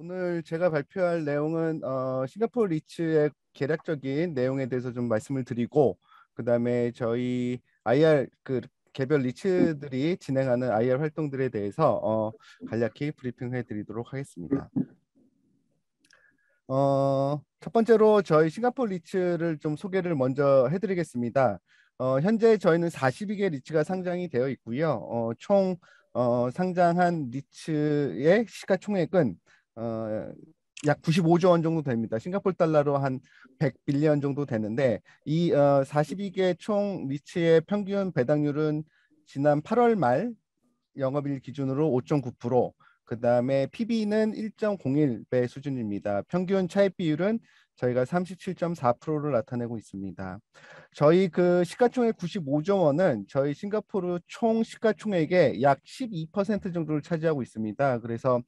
오늘 제가 발표할 내용은 싱가포르 리츠의 개략적인 내용에 대해서 좀 말씀을 드리고, 그다음에 저희 IR 개별 리츠들이 진행하는 IR 활동들에 대해서 간략히 브리핑해 드리도록 하겠습니다. 첫 번째로 저희 싱가포르 리츠를 좀 소개를 먼저 해드리겠습니다. 현재 저희는 42개 리츠가 상장이 되어 있고요. 총 상장한 리츠의 시가총액은 약 95조 원 정도 됩니다. 싱가포르 달러로 한 100빌리언 정도 되는데, 이 42개 총 리츠의 평균 배당률은 지난 8월 말 영업일 기준으로 5.9%, 그다음에 PB는 1.01배 수준입니다. 평균 차입 비율은 저희가 37.4%를 나타내고 있습니다. 저희 그 시가총액 95조 원은 저희 싱가포르 총 시가총액의 약 12% 정도를 차지하고 있습니다. 그래서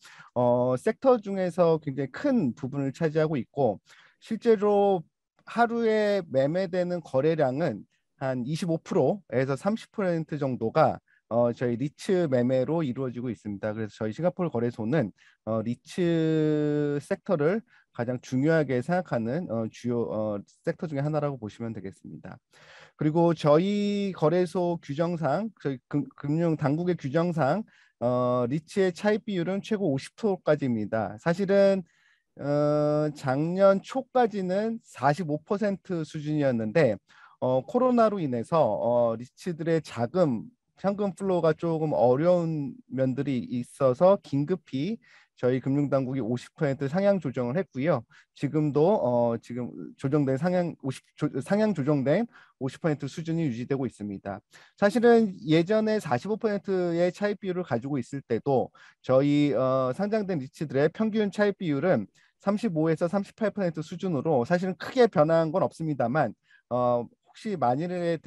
섹터 중에서 굉장히 큰 부분을 차지하고 있고, 실제로 하루에 매매되는 거래량은 한 25%에서 30% 정도가 저희 리츠 매매로 이루어지고 있습니다. 그래서 저희 싱가포르 거래소는 리츠 섹터를 가장 중요하게 생각하는 주요 섹터 중에 하나라고 보시면 되겠습니다. 그리고 저희 거래소 규정상, 저희 금융 당국의 규정상 리츠의 차입 비율은 최고 50%까지입니다. 사실은 작년 초까지는 45% 수준이었는데, 코로나로 인해서 리츠들의 현금 플로우가 조금 어려운 면들이 있어서 긴급히 저희 금융당국이 50% 상향 조정을 했고요. 지금도 지금 조정된 상향 조정된 50% 수준이 유지되고 있습니다. 사실은 예전에 45%의 차입 비율을 가지고 있을 때도 저희 상장된 리츠들의 평균 차입 비율은 35에서 38% 수준으로 사실은 크게 변한 건 없습니다만, 혹시 만일에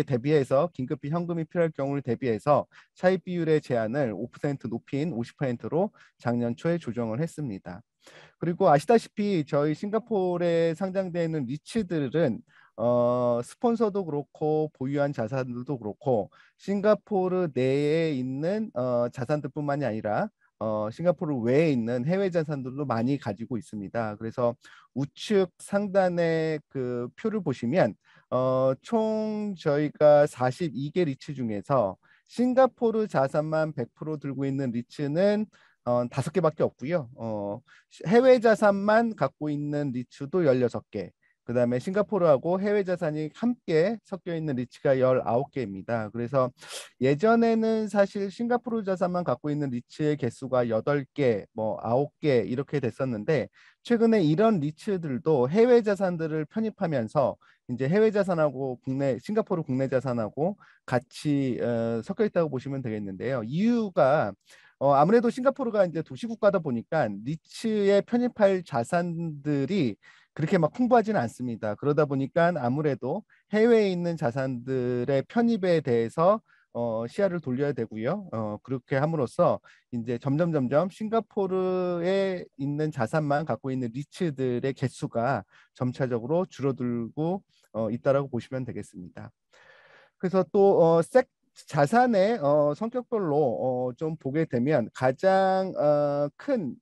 대비해서 긴급히 현금이 필요할 경우를 대비해서 차입 비율의 제한을 5% 높인 50%로 작년 초에 조정을 했습니다. 그리고 아시다시피 저희 싱가포르에 상장되어 있는 리츠들은 스폰서도 그렇고 보유한 자산들도 그렇고 싱가포르 내에 있는 자산들뿐만이 아니라 싱가포르 외에 있는 해외 자산들도 많이 가지고 있습니다. 그래서 우측 상단의 그 표를 보시면 총 저희가 42개 리츠 중에서 싱가포르 자산만 100% 들고 있는 리츠는 5개밖에 없고요. 해외 자산만 갖고 있는 리츠도 16개. 그다음에 싱가포르하고 해외 자산이 함께 섞여 있는 리츠가 19개입니다. 그래서 예전에는 사실 싱가포르 자산만 갖고 있는 리츠의 개수가 8개, 뭐 9개 이렇게 됐었는데, 최근에 이런 리츠들도 해외 자산들을 편입하면서 이제 해외 자산하고 싱가포르 국내 자산하고 같이 섞여 있다고 보시면 되겠는데요. 이유가 아무래도 싱가포르가 이제 도시국가다 보니까 리츠에 편입할 자산들이 그렇게 막 풍부하지는 않습니다. 그러다 보니까 아무래도 해외에 있는 자산들의 편입에 대해서 시야를 돌려야 되고요. 그렇게 함으로써 이제 점점 싱가포르에 있는 자산만 갖고 있는 리츠들의 개수가 점차적으로 줄어들고 있다라고 보시면 되겠습니다. 그래서 또 자산의 성격별로 좀 보게 되면 가장 큰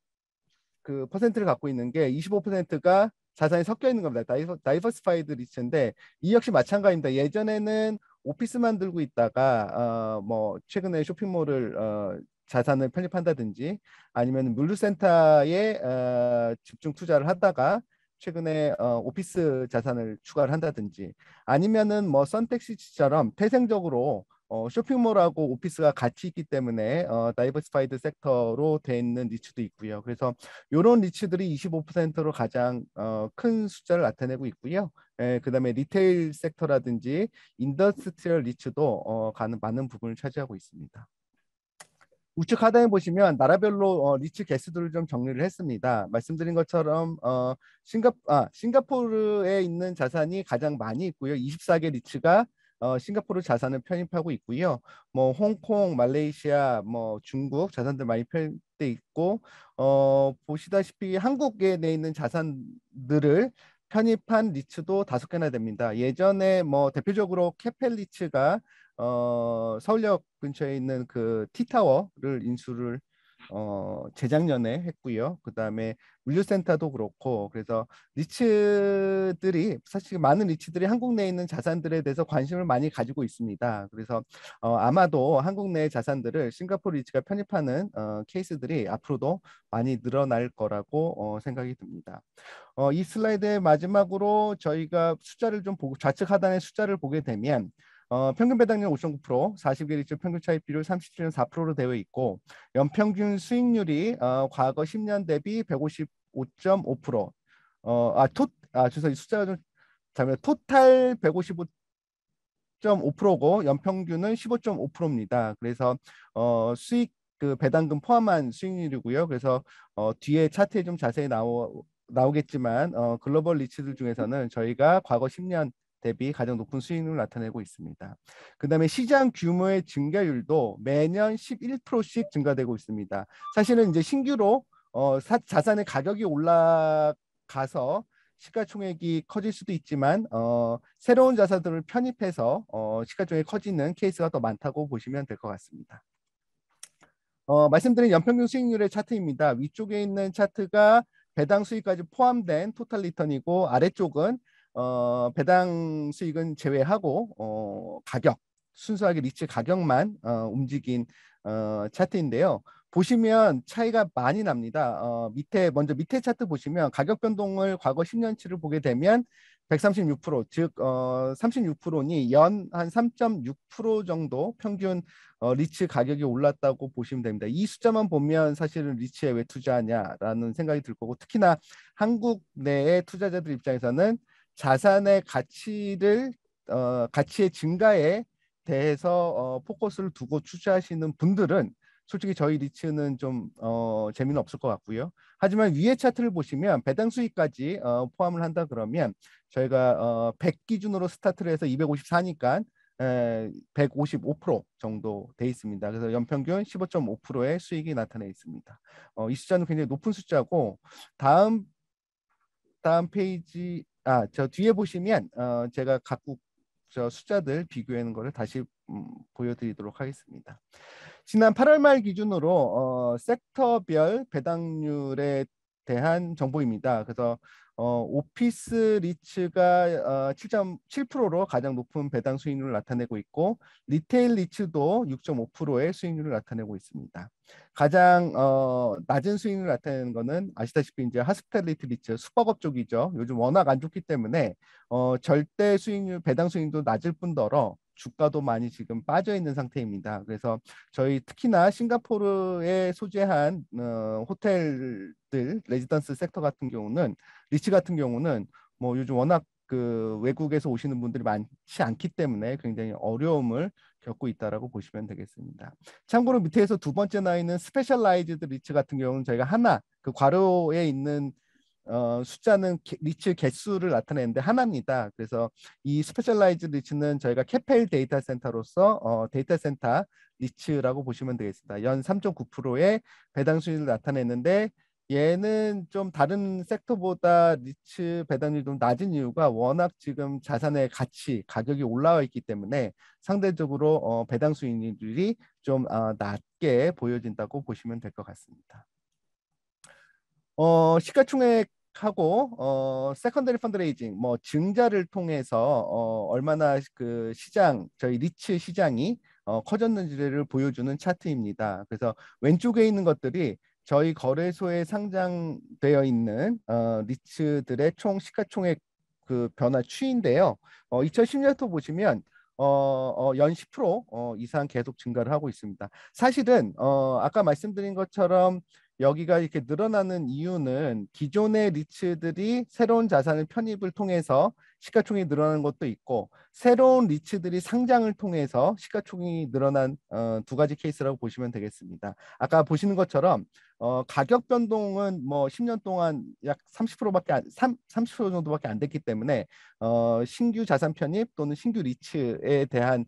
그 퍼센트를 갖고 있는 게 25%가 자산이 섞여 있는 겁니다. 다이버시파이드 리츠인데, 이 역시 마찬가지입니다. 예전에는 오피스만 들고 있다가 뭐 최근에 쇼핑몰을 자산을 편입한다든지, 아니면 물류센터에 집중 투자를 하다가 최근에 오피스 자산을 추가를 한다든지, 아니면은 뭐 선택시티처럼 태생적으로 쇼핑몰하고 오피스가 같이 있기 때문에 다이버시파이드 섹터로 돼 있는 리츠도 있고요. 그래서 이런 리츠들이 25%로 가장 큰 숫자를 나타내고 있고요. 그다음에 리테일 섹터라든지 인더스트리얼 리츠도 많은 부분을 차지하고 있습니다. 우측 하단에 보시면 나라별로 리츠 개수들을 좀 정리를 했습니다. 말씀드린 것처럼 싱가포르에 있는 자산이 가장 많이 있고요. 24개 리츠가 싱가포르 자산을 편입하고 있고요. 뭐 홍콩, 말레이시아, 뭐 중국 자산들 많이 편입돼 있고, 보시다시피 한국에 내 있는 자산들을 편입한 리츠도 5개나 됩니다. 예전에 뭐 대표적으로 캐펠 리츠가 서울역 근처에 있는 그 T타워를 인수를 재작년에 했고요. 그다음에 물류센터도 그렇고 그래서 리츠들이 사실 많은 리츠들이 한국 내에 있는 자산들에 대해서 관심을 많이 가지고 있습니다. 그래서 아마도 한국 내 자산들을 싱가포르 리츠가 편입하는 케이스들이 앞으로도 많이 늘어날 거라고 생각이 듭니다. 이 슬라이드의 마지막으로 저희가 숫자를 좀 보고 좌측 하단의 숫자를 보게 되면 평균 배당률 5.9%, 40개 리츠 평균 차익 비율 37.4%로 되어 있고 연평균 수익률이 과거 10년 대비 155.5%. 죄송해요. 숫자가 좀 잘못. 토탈 155.5%고 연평균은 15.5%입니다. 그래서 수익 그 배당금 포함한 수익률이고요. 그래서 뒤에 차트에 좀 자세히 나오겠지만 글로벌 리츠들 중에서는 저희가 과거 10년 대비 가장 높은 수익률을 나타내고 있습니다. 그다음에 시장 규모의 증가율도 매년 11%씩 증가되고 있습니다. 사실은 이제 신규로 자산의 가격이 올라가서 시가총액이 커질 수도 있지만 새로운 자산들을 편입해서 시가총액이 커지는 케이스가 더 많다고 보시면 될 것 같습니다. 말씀드린 연평균 수익률의 차트입니다. 위쪽에 있는 차트가 배당 수익까지 포함된 토탈 리턴이고 아래쪽은 배당 수익은 제외하고 가격, 순수하게 리츠 가격만 움직인 차트인데요. 보시면 차이가 많이 납니다. 먼저 밑에 차트 보시면 가격 변동을 과거 10년치를 보게 되면 136%, 즉 36%니 연 한 3.6% 정도 평균 리츠 가격이 올랐다고 보시면 됩니다. 이 숫자만 보면 사실은 리츠에 왜 투자하냐라는 생각이 들 거고 특히나 한국 내의 투자자들 입장에서는 자산의 가치의 증가에 대해서 포커스를 두고 투자하시는 분들은 솔직히 저희 리츠는 좀 재미는 없을 것 같고요. 하지만 위에 차트를 보시면 배당 수익까지 포함을 한다 그러면 저희가 100 기준으로 스타트를 해서 254니까 155% 정도 돼 있습니다. 그래서 연평균 15.5%의 수익이 나타내 있습니다. 이 숫자는 굉장히 높은 숫자고 다음 페이지 저 뒤에 보시면 제가 각국 저 숫자들 비교하는 것을 다시 보여드리도록 하겠습니다. 지난 8월 말 기준으로 섹터별 배당률에 대한 정보입니다. 그래서 오피스 리츠가 7.7%로 가장 높은 배당 수익률을 나타내고 있고 리테일 리츠도 6.5%의 수익률을 나타내고 있습니다. 가장 낮은 수익률을 나타내는 것은 아시다시피 이제 하스피탈리티 리츠 숙박업 쪽이죠. 요즘 워낙 안 좋기 때문에 절대 수익률 배당 수익률도 낮을 뿐더러 주가도 많이 지금 빠져 있는 상태입니다. 그래서 저희 특히나 싱가포르에 소재한 호텔들 레지던스 섹터 같은 경우는 리츠 같은 경우는 뭐 요즘 워낙 그 외국에서 오시는 분들이 많지 않기 때문에 굉장히 어려움을 겪고 있다라고 보시면 되겠습니다. 참고로 밑에서 두 번째 나 있는 스페셜라이즈드 리츠 같은 경우는 저희가 하나 그 괄호에 있는 숫자는 리츠 개수를 나타내는데 하나입니다. 그래서 이 스페셜라이즈 리츠는 저희가 캐펠 데이터 센터로서 데이터 센터 리츠라고 보시면 되겠습니다. 연 3.9%의 배당 수익을 나타냈는데 얘는 좀 다른 섹터보다 리츠 배당률이 좀 낮은 이유가 워낙 지금 자산의 가격이 올라와 있기 때문에 상대적으로 배당 수익률이 좀 낮게 보여진다고 보시면 될 것 같습니다. 시가총액하고 세컨더리 펀드레이징 뭐 증자를 통해서 얼마나 그 저희 리츠 시장이 커졌는지를 보여주는 차트입니다. 그래서 왼쪽에 있는 것들이 저희 거래소에 상장되어 있는 리츠들의 총 시가총액 그 변화 추이인데요. 2010년부터 보시면 연 10% 이상 계속 증가를 하고 있습니다. 사실은 아까 말씀드린 것처럼 여기가 이렇게 늘어나는 이유는 기존의 리츠들이 새로운 자산을 편입을 통해서 시가총액이 늘어나는 것도 있고 새로운 리츠들이 상장을 통해서 시가총액이 늘어난 두 가지 케이스라고 보시면 되겠습니다. 아까 보시는 것처럼 가격 변동은 뭐 10년 동안 약 30% 정도밖에 안 됐기 때문에 신규 자산 편입 또는 신규 리츠에 대한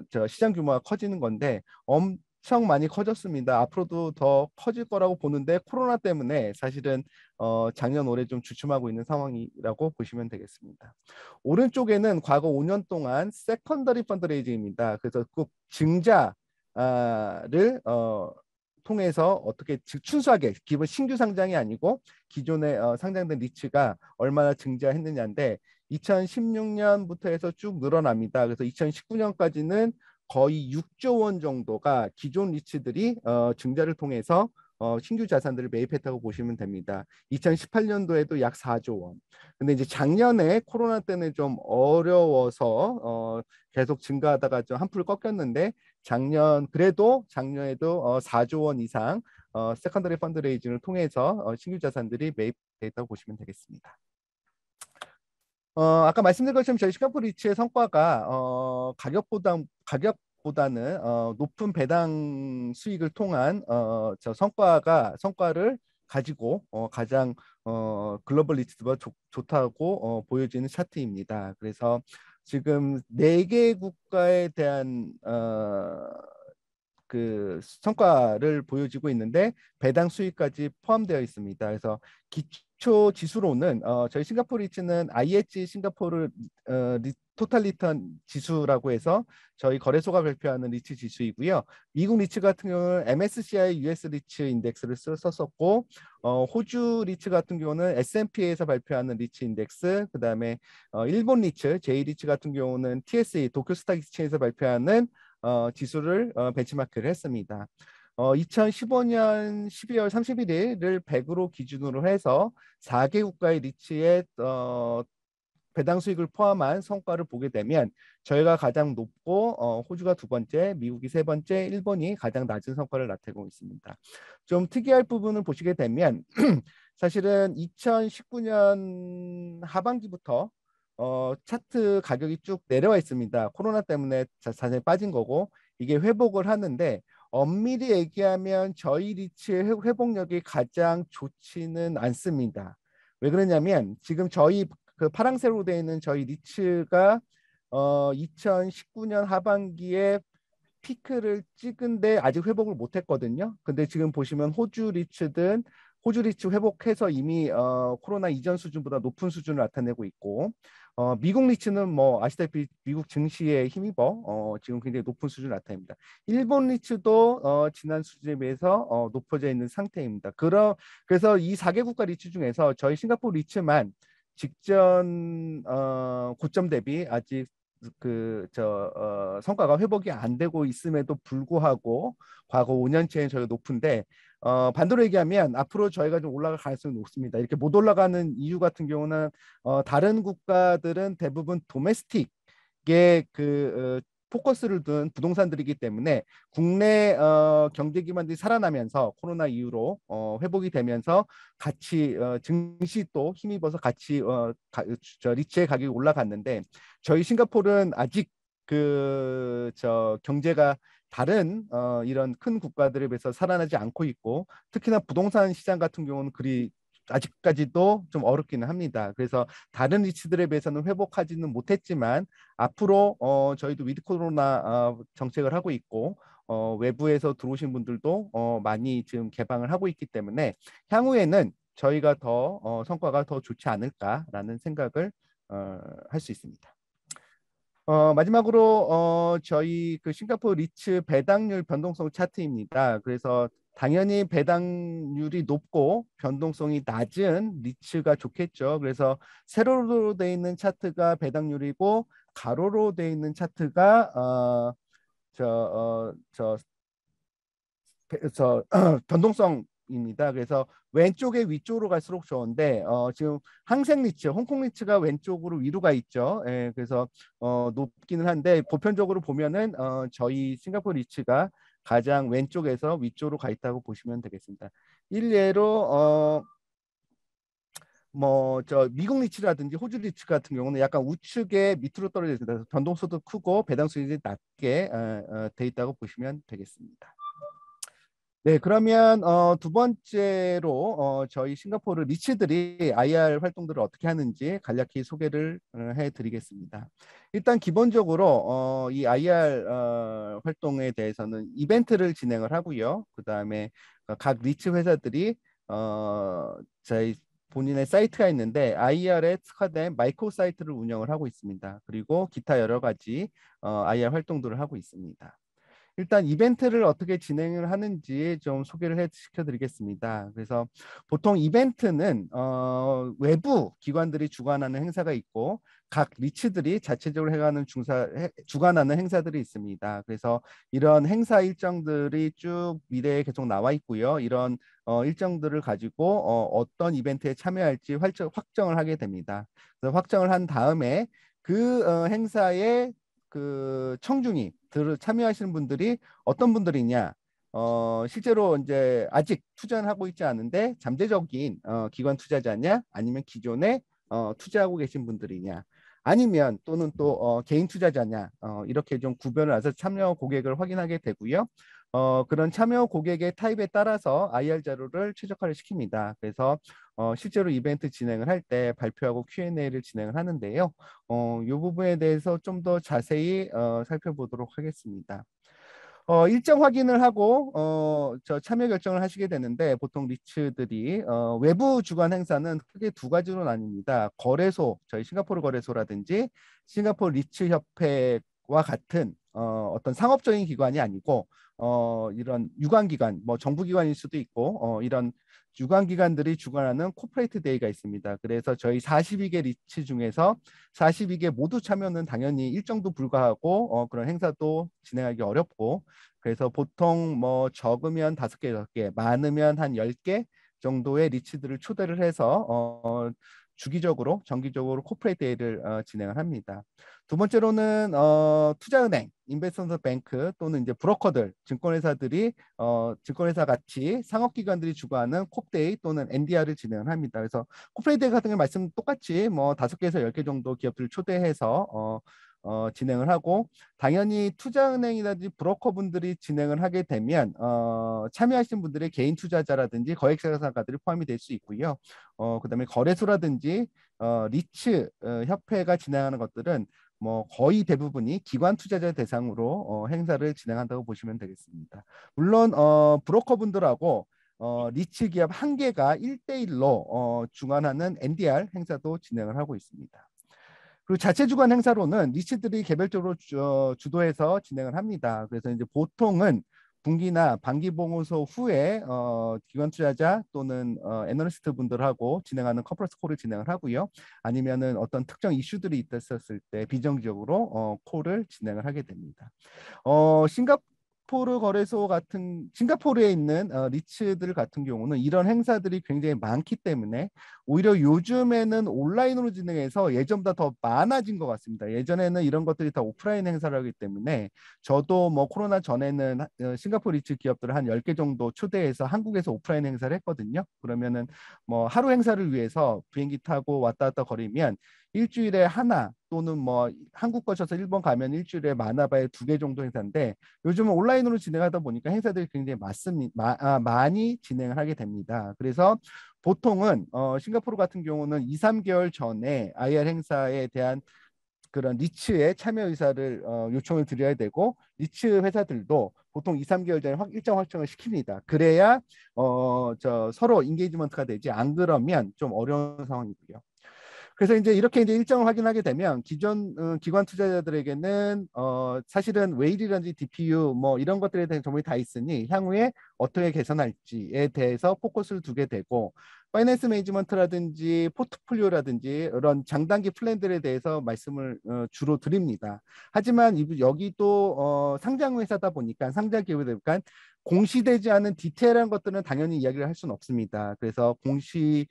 저 시장 규모가 커지는 건데 엄청 많이 커졌습니다. 앞으로도 더 커질 거라고 보는데 코로나 때문에 사실은 작년 올해 좀 주춤하고 있는 상황이라고 보시면 되겠습니다. 오른쪽에는 과거 5년 동안 세컨더리 펀드레이징입니다. 그래서 꼭 증자를 통해서 어떻게 순수하게 기본 신규 상장이 아니고 기존에 상장된 리츠가 얼마나 증자했느냐인데 2016년부터 해서 쭉 늘어납니다. 그래서 2019년까지는 거의 6조 원 정도가 기존 리츠들이 증자를 통해서 신규 자산들을 매입했다고 보시면 됩니다. 2018년도에도 약 4조 원. 근데 이제 작년에 코로나 때문에 좀 어려워서 계속 증가하다가 좀 한풀 꺾였는데 그래도 작년에도 4조 원 이상 세컨더리 펀드레이징을 통해서 신규 자산들이 매입돼 있다고 보시면 되겠습니다. 아까 말씀드린 것처럼 저희 싱가포르 리츠의 성과가 가격보다는 높은 배당 수익을 통한 저 성과를 가지고 가장 글로벌 리츠보다 좋다고 보여지는 차트입니다. 그래서 지금 4개 국가에 대한 그 성과를 보여주고 있는데 배당 수익까지 포함되어 있습니다. 그래서 기초 지수로는 저희 싱가포르 리츠는 IHG 싱가포르 토탈 리턴 지수라고 해서 저희 거래소가 발표하는 리츠 지수이고요. 미국 리츠 같은 경우는 MSCI US 리츠 인덱스를 썼었고 호주 리츠 같은 경우는 S&P에서 발표하는 리츠 인덱스, 그다음에 일본 리츠, J 리츠 같은 경우는 TSE 도쿄 스탁 익스체인지에서 발표하는 지수를 벤치마크를 했습니다. 2015년 12월 31일을 100으로 기준으로 해서 4개 국가의 리츠의 배당 수익을 포함한 성과를 보게 되면 저희가 가장 높고 호주가 두 번째, 미국이 세 번째, 일본이 가장 낮은 성과를 나타내고 있습니다. 좀 특이할 부분을 보시게 되면 사실은 2019년 하반기부터 차트 가격이 쭉 내려와 있습니다. 코로나 때문에 자산이 빠진 거고 이게 회복을 하는데 엄밀히 얘기하면 저희 리츠의 회복력이 가장 좋지는 않습니다. 왜 그러냐면 지금 저희 그 파랑색으로 되어 있는 저희 리츠가 2019년 하반기에 피크를 찍은데 아직 회복을 못했거든요. 근데 지금 보시면 호주 리츠 회복해서 이미 코로나 이전 수준보다 높은 수준을 나타내고 있고 미국 리츠는 뭐 아시다시피 미국 증시에 힘입어 지금 굉장히 높은 수준을 나타냅니다. 일본 리츠도 지난 수준에 비해서 높아져 있는 상태입니다. 그래서 이 4개 국가 리츠 중에서 저희 싱가포르 리츠만 직전 고점 대비 아직 성과가 회복이 안 되고 있음에도 불구하고 과거 5년치에는 저희가 높은데 반대로 얘기하면 앞으로 저희가 좀 올라갈 가능성이 높습니다. 이렇게 못 올라가는 이유 같은 경우는 다른 국가들은 대부분 도메스틱에 포커스를 둔 부동산들이기 때문에 국내 경제 기반들이 살아나면서 코로나 이후로 회복이 되면서 같이 증시 또 힘입어서 같이 리츠의 가격이 올라갔는데 저희 싱가포르는 아직 경제가 다른 이런 큰 국가들에 비해서 살아나지 않고 있고 특히나 부동산 시장 같은 경우는 그리 아직까지도 좀 어렵기는 합니다. 그래서 다른 리츠들에 비해서는 회복하지는 못했지만 앞으로 저희도 위드 코로나 정책을 하고 있고 외부에서 들어오신 분들도 많이 지금 개방을 하고 있기 때문에 향후에는 저희가 더 성과가 더 좋지 않을까라는 생각을 할 수 있습니다. 마지막으로 저희 싱가포르 리츠 배당률 변동성 차트입니다. 그래서 당연히 배당률이 높고 변동성이 낮은 리츠가 좋겠죠. 그래서 세로로 되어 있는 차트가 배당률이고 가로로 되어 있는 차트가 변동성입니다. 그래서 왼쪽에 위쪽으로 갈수록 좋은데 지금 항생 리츠, 홍콩 리츠가 왼쪽으로 위로 가 있죠. 그래서 높기는 한데 보편적으로 보면은 저희 싱가포르 리츠가 가장 왼쪽에서 위쪽으로 가 있다고 보시면 되겠습니다. 일례로 미국 리츠라든지 호주 리츠 같은 경우는 약간 우측에 밑으로 떨어져 있습니다. 그래서 변동성도 크고 배당 수익이 낮게 돼 있다고 보시면 되겠습니다. 네, 그러면 두 번째로 저희 싱가포르 리츠들이 IR 활동들을 어떻게 하는지 간략히 소개를 해드리겠습니다. 일단 기본적으로 이 IR 활동에 대해서는 이벤트를 진행을 하고요. 그 다음에 각 리츠 회사들이 저희 본인의 사이트가 있는데 IR에 특화된 마이크로 사이트를 운영을 하고 있습니다. 그리고 기타 여러 가지 IR 활동들을 하고 있습니다. 일단 이벤트를 어떻게 진행을 하는지 좀 소개를 시켜드리겠습니다. 그래서 보통 이벤트는 외부 기관들이 주관하는 행사가 있고 각 리츠들이 자체적으로 주관하는 행사들이 있습니다. 그래서 이런 행사 일정들이 쭉 미래에 계속 나와 있고요. 이런 일정들을 가지고 어떤 이벤트에 참여할지 확정을 하게 됩니다. 그래서 확정을 한 다음에 그 행사에 그 청중이 참여하시는 분들이 어떤 분들이냐? 실제로 이제 아직 투자는 하고 있지 않은데 잠재적인 기관 투자자냐, 아니면 기존에 투자하고 계신 분들이냐, 아니면 또는 또 개인 투자자냐, 이렇게 좀 구별을 해서 참여 고객을 확인하게 되고요. 그런 참여 고객의 타입에 따라서 IR 자료를 최적화를 시킵니다. 그래서 실제로 이벤트 진행을 할 때 발표하고 Q&A를 진행을 하는데요. 이 부분에 대해서 좀 더 자세히 살펴보도록 하겠습니다. 일정 확인을 하고 저 참여 결정을 하시게 되는데 보통 리츠들이 외부 주관 행사는 크게 두 가지로 나뉩니다. 거래소, 저희 싱가포르 거래소라든지 싱가포르 리츠 협회와 같은 어떤 상업적인 기관이 아니고 이런 유관기관, 뭐 정부기관일 수도 있고 이런 유관기관들이 주관하는 코퍼레이트 데이가 있습니다. 그래서 저희 42개 리츠 중에서 42개 모두 참여는 당연히 일정도 불가하고 그런 행사도 진행하기 어렵고, 그래서 보통 뭐 적으면 5개, 6개, 많으면 한 10개 정도의 리츠들을 초대를 해서 주기적으로 정기적으로 코퍼레이트 데이를 진행을 합니다. 두 번째로는 투자은행, 인베스트먼트 뱅크 또는 이제 브로커들, 증권회사들이 증권회사 같이 상업기관들이 주관하는 콥데이 또는 NDR을 진행을 합니다. 그래서 코퍼레이트 데이 같은 게 말씀 똑같이 뭐 5개에서 10개 정도 기업들을 초대해서 진행을 하고, 당연히 투자은행이라든지 브로커분들이 진행을 하게 되면 참여하신 분들의 개인 투자자라든지 거액자산가들이 포함이 될 수 있고요. 그다음에 거래소라든지 리츠 협회가 진행하는 것들은 뭐 거의 대부분이 기관 투자자 대상으로 행사를 진행한다고 보시면 되겠습니다. 물론 브로커분들하고 리츠 기업 한 개가 1대1로 주관하는 NDR 행사도 진행을 하고 있습니다. 그리고 자체 주관 행사로는 리츠들이 개별적으로 주도해서 진행을 합니다. 그래서 이제 보통은 분기나 반기 보고서 후에 기관 투자자 또는 애널리스트 분들하고 진행하는 컨퍼런스 콜을 진행을 하고요. 아니면은 어떤 특정 이슈들이 있었을 때 비정기적으로 콜을 진행을 하게 됩니다. 싱가포르 거래소 같은 싱가포르에 있는 리츠들 같은 경우는 이런 행사들이 굉장히 많기 때문에 오히려 요즘에는 온라인으로 진행해서 예전보다 더 많아진 것 같습니다. 예전에는 이런 것들이 다 오프라인 행사를 하기 때문에 저도 뭐 코로나 전에는 싱가포르 리츠 기업들을 한 10개 정도 초대해서 한국에서 오프라인 행사를 했거든요. 그러면은 뭐 하루 행사를 위해서 비행기 타고 왔다 갔다 거리면 일주일에 하나 또는 뭐 한국 거쳐서 일본 가면 일주일에 많아봐야 2개 정도 행사인데, 요즘은 온라인으로 진행하다 보니까 행사들이 굉장히 많이 진행을 하게 됩니다. 그래서 보통은 싱가포르 같은 경우는 2, 3개월 전에 IR 행사에 대한 그런 리츠의 참여 의사를 요청을 드려야 되고, 리츠 회사들도 보통 2, 3개월 전에 일정 확정을 시킵니다. 그래야 서로 인게이지먼트가 되지, 안 그러면 좀 어려운 상황이고요. 그래서 이제 이렇게 이제 일정을 확인하게 되면 기존 기관 투자자들에게는 사실은 웨일이라든지 DPU 뭐 이런 것들에 대한 정보이 다 있으니 향후에 어떻게 개선할지에 대해서 포커스를 두게 되고, 파이낸스 매니지먼트라든지 포트폴리오라든지 이런 장단기 플랜들에 대해서 말씀을 주로 드립니다. 하지만 여기도 상장 회사다 보니까, 상장 기업이다 보니까 공시되지 않은 디테일한 것들은 당연히 이야기를 할 수는 없습니다. 그래서 공시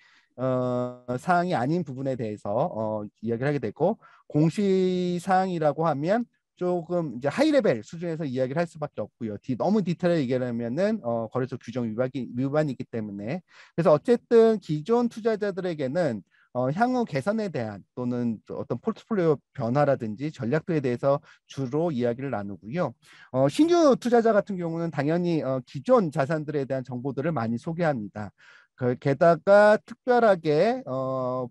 사항이 아닌 부분에 대해서 이야기를 하게 되고, 공시 사항이라고 하면 조금 이제 하이 레벨 수준에서 이야기를 할 수밖에 없고요. 너무 디테일하게 얘기하면은 거래소 규정 위반이기 때문에. 그래서 어쨌든 기존 투자자들에게는 향후 개선에 대한 또는 어떤 포트폴리오 변화라든지 전략들에 대해서 주로 이야기를 나누고요. 신규 투자자 같은 경우는 당연히 기존 자산들에 대한 정보들을 많이 소개합니다. 게다가 특별하게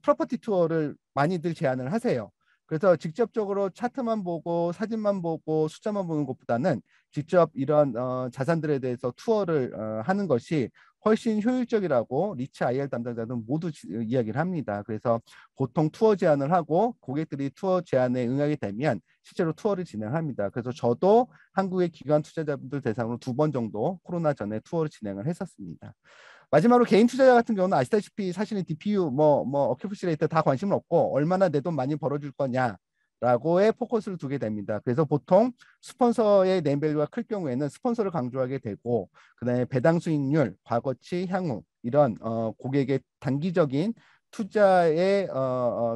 프로퍼티 투어를 많이들 제안을 하세요. 그래서 직접적으로 차트만 보고 사진만 보고 숫자만 보는 것보다는 직접 이런 자산들에 대해서 투어를 하는 것이 훨씬 효율적이라고 리츠 IR 담당자들은 모두 이야기를 합니다. 그래서 보통 투어 제안을 하고 고객들이 투어 제안에 응하게 되면 실제로 투어를 진행합니다. 그래서 저도 한국의 기관 투자자분들 대상으로 2번 정도 코로나 전에 투어를 진행을 했었습니다. 마지막으로 개인 투자자 같은 경우는 아시다시피 사실은 DPU, 어큐피시 레이트 다 관심은 없고 얼마나 내 돈 많이 벌어줄 거냐 라고의 포커스를 두게 됩니다. 그래서 보통 스폰서의 네임밸류가 클 경우에는 스폰서를 강조하게 되고 그다음에 배당 수익률, 과거치, 향후 이런 고객의 단기적인 투자의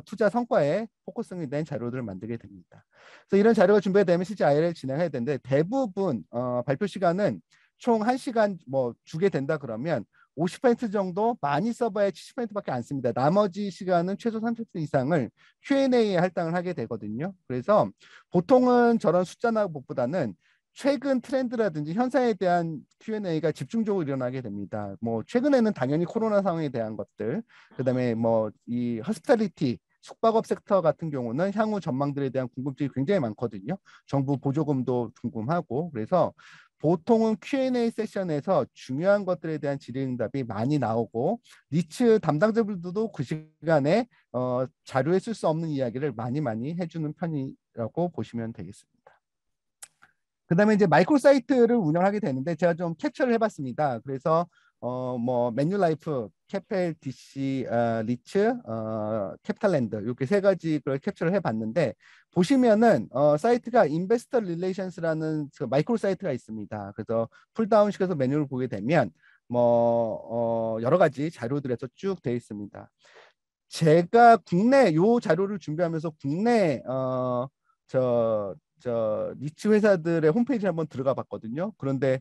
투자 성과에 포커싱이 된 자료들을 만들게 됩니다. 그래서 이런 자료가 준비되면 실제 IR을 진행해야 되는데 대부분 발표 시간은 총 1시간 주게 된다 그러면 50% 정도 많이 써봐야 70%밖에 안 씁니다. 나머지 시간은 최소 30% 이상을 Q&A에 할당을 하게 되거든요. 그래서 보통은 저런 숫자 나보다는 최근 트렌드라든지 현상에 대한 Q&A가 집중적으로 일어나게 됩니다. 최근에는 당연히 코로나 상황에 대한 것들, 그다음에 이 허스피탈리티 숙박업 섹터 같은 경우는 향후 전망들에 대한 궁금증이 굉장히 많거든요. 정부 보조금도 궁금하고 그래서 보통은 Q&A 세션에서 중요한 것들에 대한 질의응답이 많이 나오고 리츠 담당자분들도 그 시간에 자료에 쓸 수 없는 이야기를 많이 해주는 편이라고 보시면 되겠습니다. 그다음에 이제 마이크로 사이트를 운영하게 되는데 제가 좀 캡처를 해봤습니다. 그래서 맨유라이프, 캐펠, DC, 리츠, 캐피탈랜드 이렇게 3가지 걸 캡처를 해봤는데 보시면은 사이트가 인베스터 릴레이션스라는 마이크로 사이트가 있습니다. 그래서 풀다운 시켜서 메뉴를 보게 되면 여러 가지 자료들에서 쭉 되어 있습니다. 제가 국내 요 자료를 준비하면서 국내 리츠 회사들의 홈페이지에 한번 들어가 봤거든요. 그런데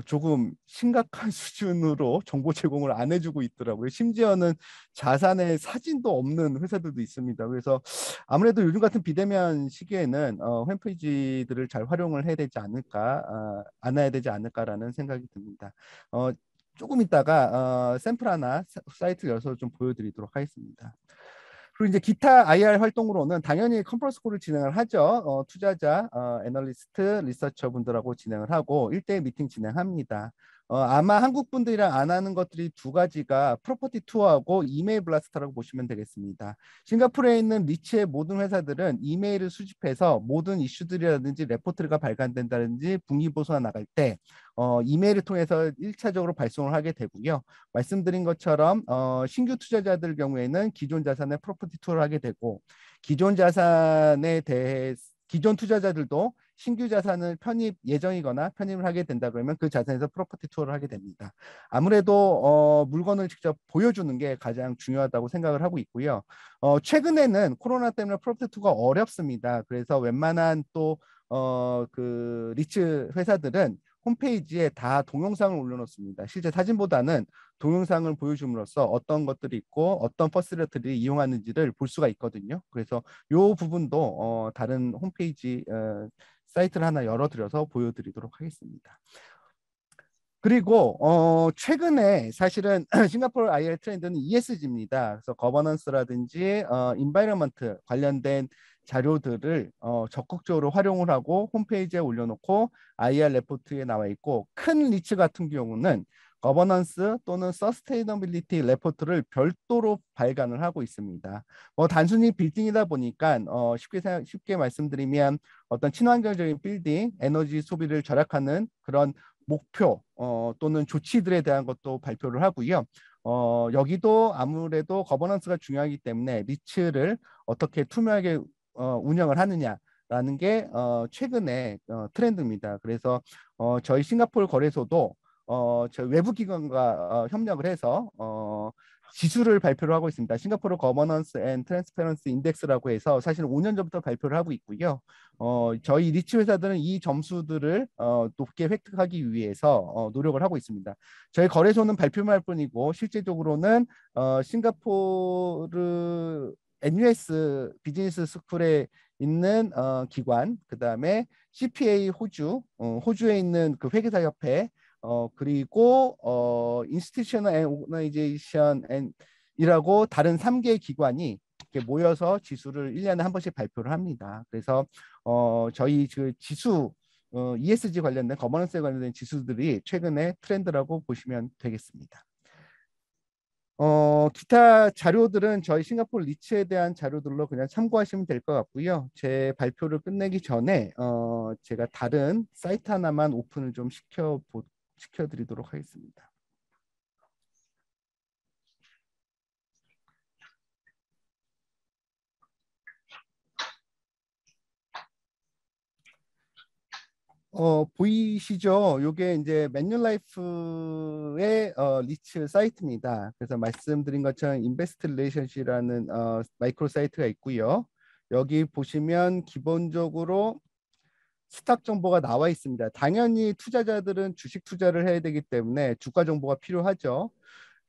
조금 심각한 수준으로 정보 제공을 안 해주고 있더라고요. 심지어는 자산의 사진도 없는 회사들도 있습니다. 그래서 아무래도 요즘 같은 비대면 시기에는 홈페이지들을 잘 활용을 해야 되지 않을까, 안아야 되지 않을까라는 생각이 듭니다. 조금 있다가 샘플 하나 사이트 열어서 좀 보여드리도록 하겠습니다. 그리고 이제 기타 IR 활동으로는 당연히 컨퍼런스 콜을 진행을 하죠. 투자자, 애널리스트, 리서처 분들하고 진행을 하고 1대1 미팅 진행합니다. 아마 한국 분들이랑 안 하는 것들이 2가지가 프로퍼티 투어하고 이메일 블라스터라고 보시면 되겠습니다. 싱가포르에 있는 리츠의 모든 회사들은 이메일을 수집해서 모든 이슈들이라든지 레포트가 발간된다든지 분기보수가 나갈 때 이메일을 통해서 1차적으로 발송을 하게 되고요. 말씀드린 것처럼 신규 투자자들 경우에는 기존 자산의 프로퍼티 투어를 하게 되고 기존 자산에 대해 기존 투자자들도 신규 자산을 편입 예정이거나 편입을 하게 된다 그러면 그 자산에서 프로퍼티 투어를 하게 됩니다. 아무래도 물건을 직접 보여주는 게 가장 중요하다고 생각을 하고 있고요. 최근에는 코로나 때문에 프로퍼티 투어가 어렵습니다. 그래서 웬만한 또 그 리츠 회사들은 홈페이지에 다 동영상을 올려놓습니다. 실제 사진보다는 동영상을 보여줌으로써 어떤 것들이 있고 어떤 퍼실리티를 이용하는지를 볼 수가 있거든요. 그래서 이 부분도 다른 홈페이지 사이트를 하나 열어드려서 보여드리도록 하겠습니다. 그리고 최근에 사실은 싱가포르 IR 트렌드는 ESG입니다. 그래서 거버넌스라든지 인바이러먼트 관련된 자료들을 적극적으로 활용을 하고 홈페이지에 올려놓고 IR 레포트에 나와 있고 큰 리츠 같은 경우는 거버넌스 또는 서스테이너빌리티 레포트를 별도로 발간을 하고 있습니다. 단순히 빌딩이다 보니까 쉽게 말씀드리면 어떤 친환경적인 빌딩, 에너지 소비를 절약하는 그런 목표 또는 조치들에 대한 것도 발표를 하고요. 여기도 아무래도 거버넌스가 중요하기 때문에 리츠를 어떻게 투명하게 운영을 하느냐라는 게 최근의 트렌드입니다. 그래서 저희 싱가포르 거래소도 저희 외부 기관과 협력을 해서 지수를 발표를 하고 있습니다. 싱가포르 거버넌스 앤 트랜스페런시 인덱스라고 해서 사실 5년 전부터 발표를 하고 있고요. 저희 리츠 회사들은 이 점수들을 높게 획득하기 위해서 노력을 하고 있습니다. 저희 거래소는 발표만 할 뿐이고 실제적으로는 싱가포르 NUS 비즈니스 스쿨에 있는 기관, 그 다음에 CPA 호주에 있는 그 회계사 협회, 그리고 인스티튜셔널 앤 오거나이제이션 이라고 다른 3개 기관이 이렇게 모여서 지수를 1년에 한 번씩 발표를 합니다. 그래서 저희 그 지수 ESG 관련된 거버넌스에 관련된 지수들이 최근의 트렌드라고 보시면 되겠습니다. 기타 자료들은 저희 싱가포르 리츠에 대한 자료들로 그냥 참고하시면 될 것 같고요. 제 발표를 끝내기 전에 제가 다른 사이트 하나만 오픈을 좀 시켜드리도록 하겠습니다. 보이시죠? 요게 이제 맨유라이프의 리츠 사이트입니다. 그래서 말씀드린 것처럼 인베스트 릴레이션십이라는 마이크로 사이트가 있고요. 여기 보시면 기본적으로 스탁 정보가 나와 있습니다. 당연히 투자자들은 주식 투자를 해야 되기 때문에 주가 정보가 필요하죠.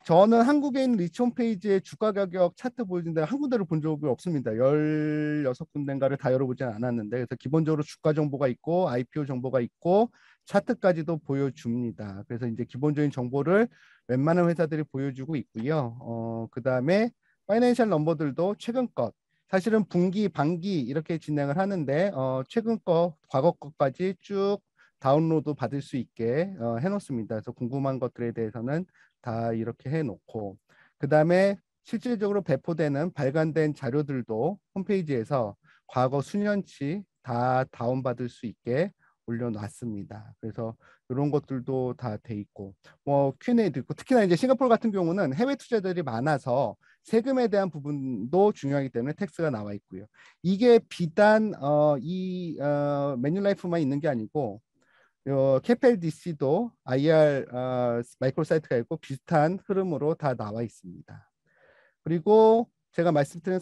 저는 한국에 있는 리츠 홈페이지에 주가 가격 차트 보여준 데한 군데를 본 적이 없습니다. 16군데인가를 다 열어보진 않았는데, 그래서 기본적으로 주가 정보가 있고 IPO 정보가 있고 차트까지도 보여줍니다. 그래서 이제 기본적인 정보를 웬만한 회사들이 보여주고 있고요. 그다음에 파이낸셜 넘버들도 최근 것, 사실은 분기, 반기 이렇게 진행을 하는데 최근 거, 과거 거까지 쭉 다운로드 받을 수 있게 해놓습니다. 그래서 궁금한 것들에 대해서는 다 이렇게 해놓고, 그 다음에 실질적으로 배포되는 발간된 자료들도 홈페이지에서 과거 수년치 다 다운받을 수 있게 올려놨습니다. 그래서 이런 것들도 다 돼 있고, 뭐 Q&A도 있고, 특히나 이제 싱가포르 같은 경우는 해외 투자들이 많아서 세금에 대한 부분도 중요하기 때문에 텍스가 나와 있고요. 이게 비단 이 매뉴라이프만 있는 게 아니고 캐펠 DC도 IR 마이크로 사이트가 있고 비슷한 흐름으로 다 나와 있습니다. 그리고 제가 말씀드린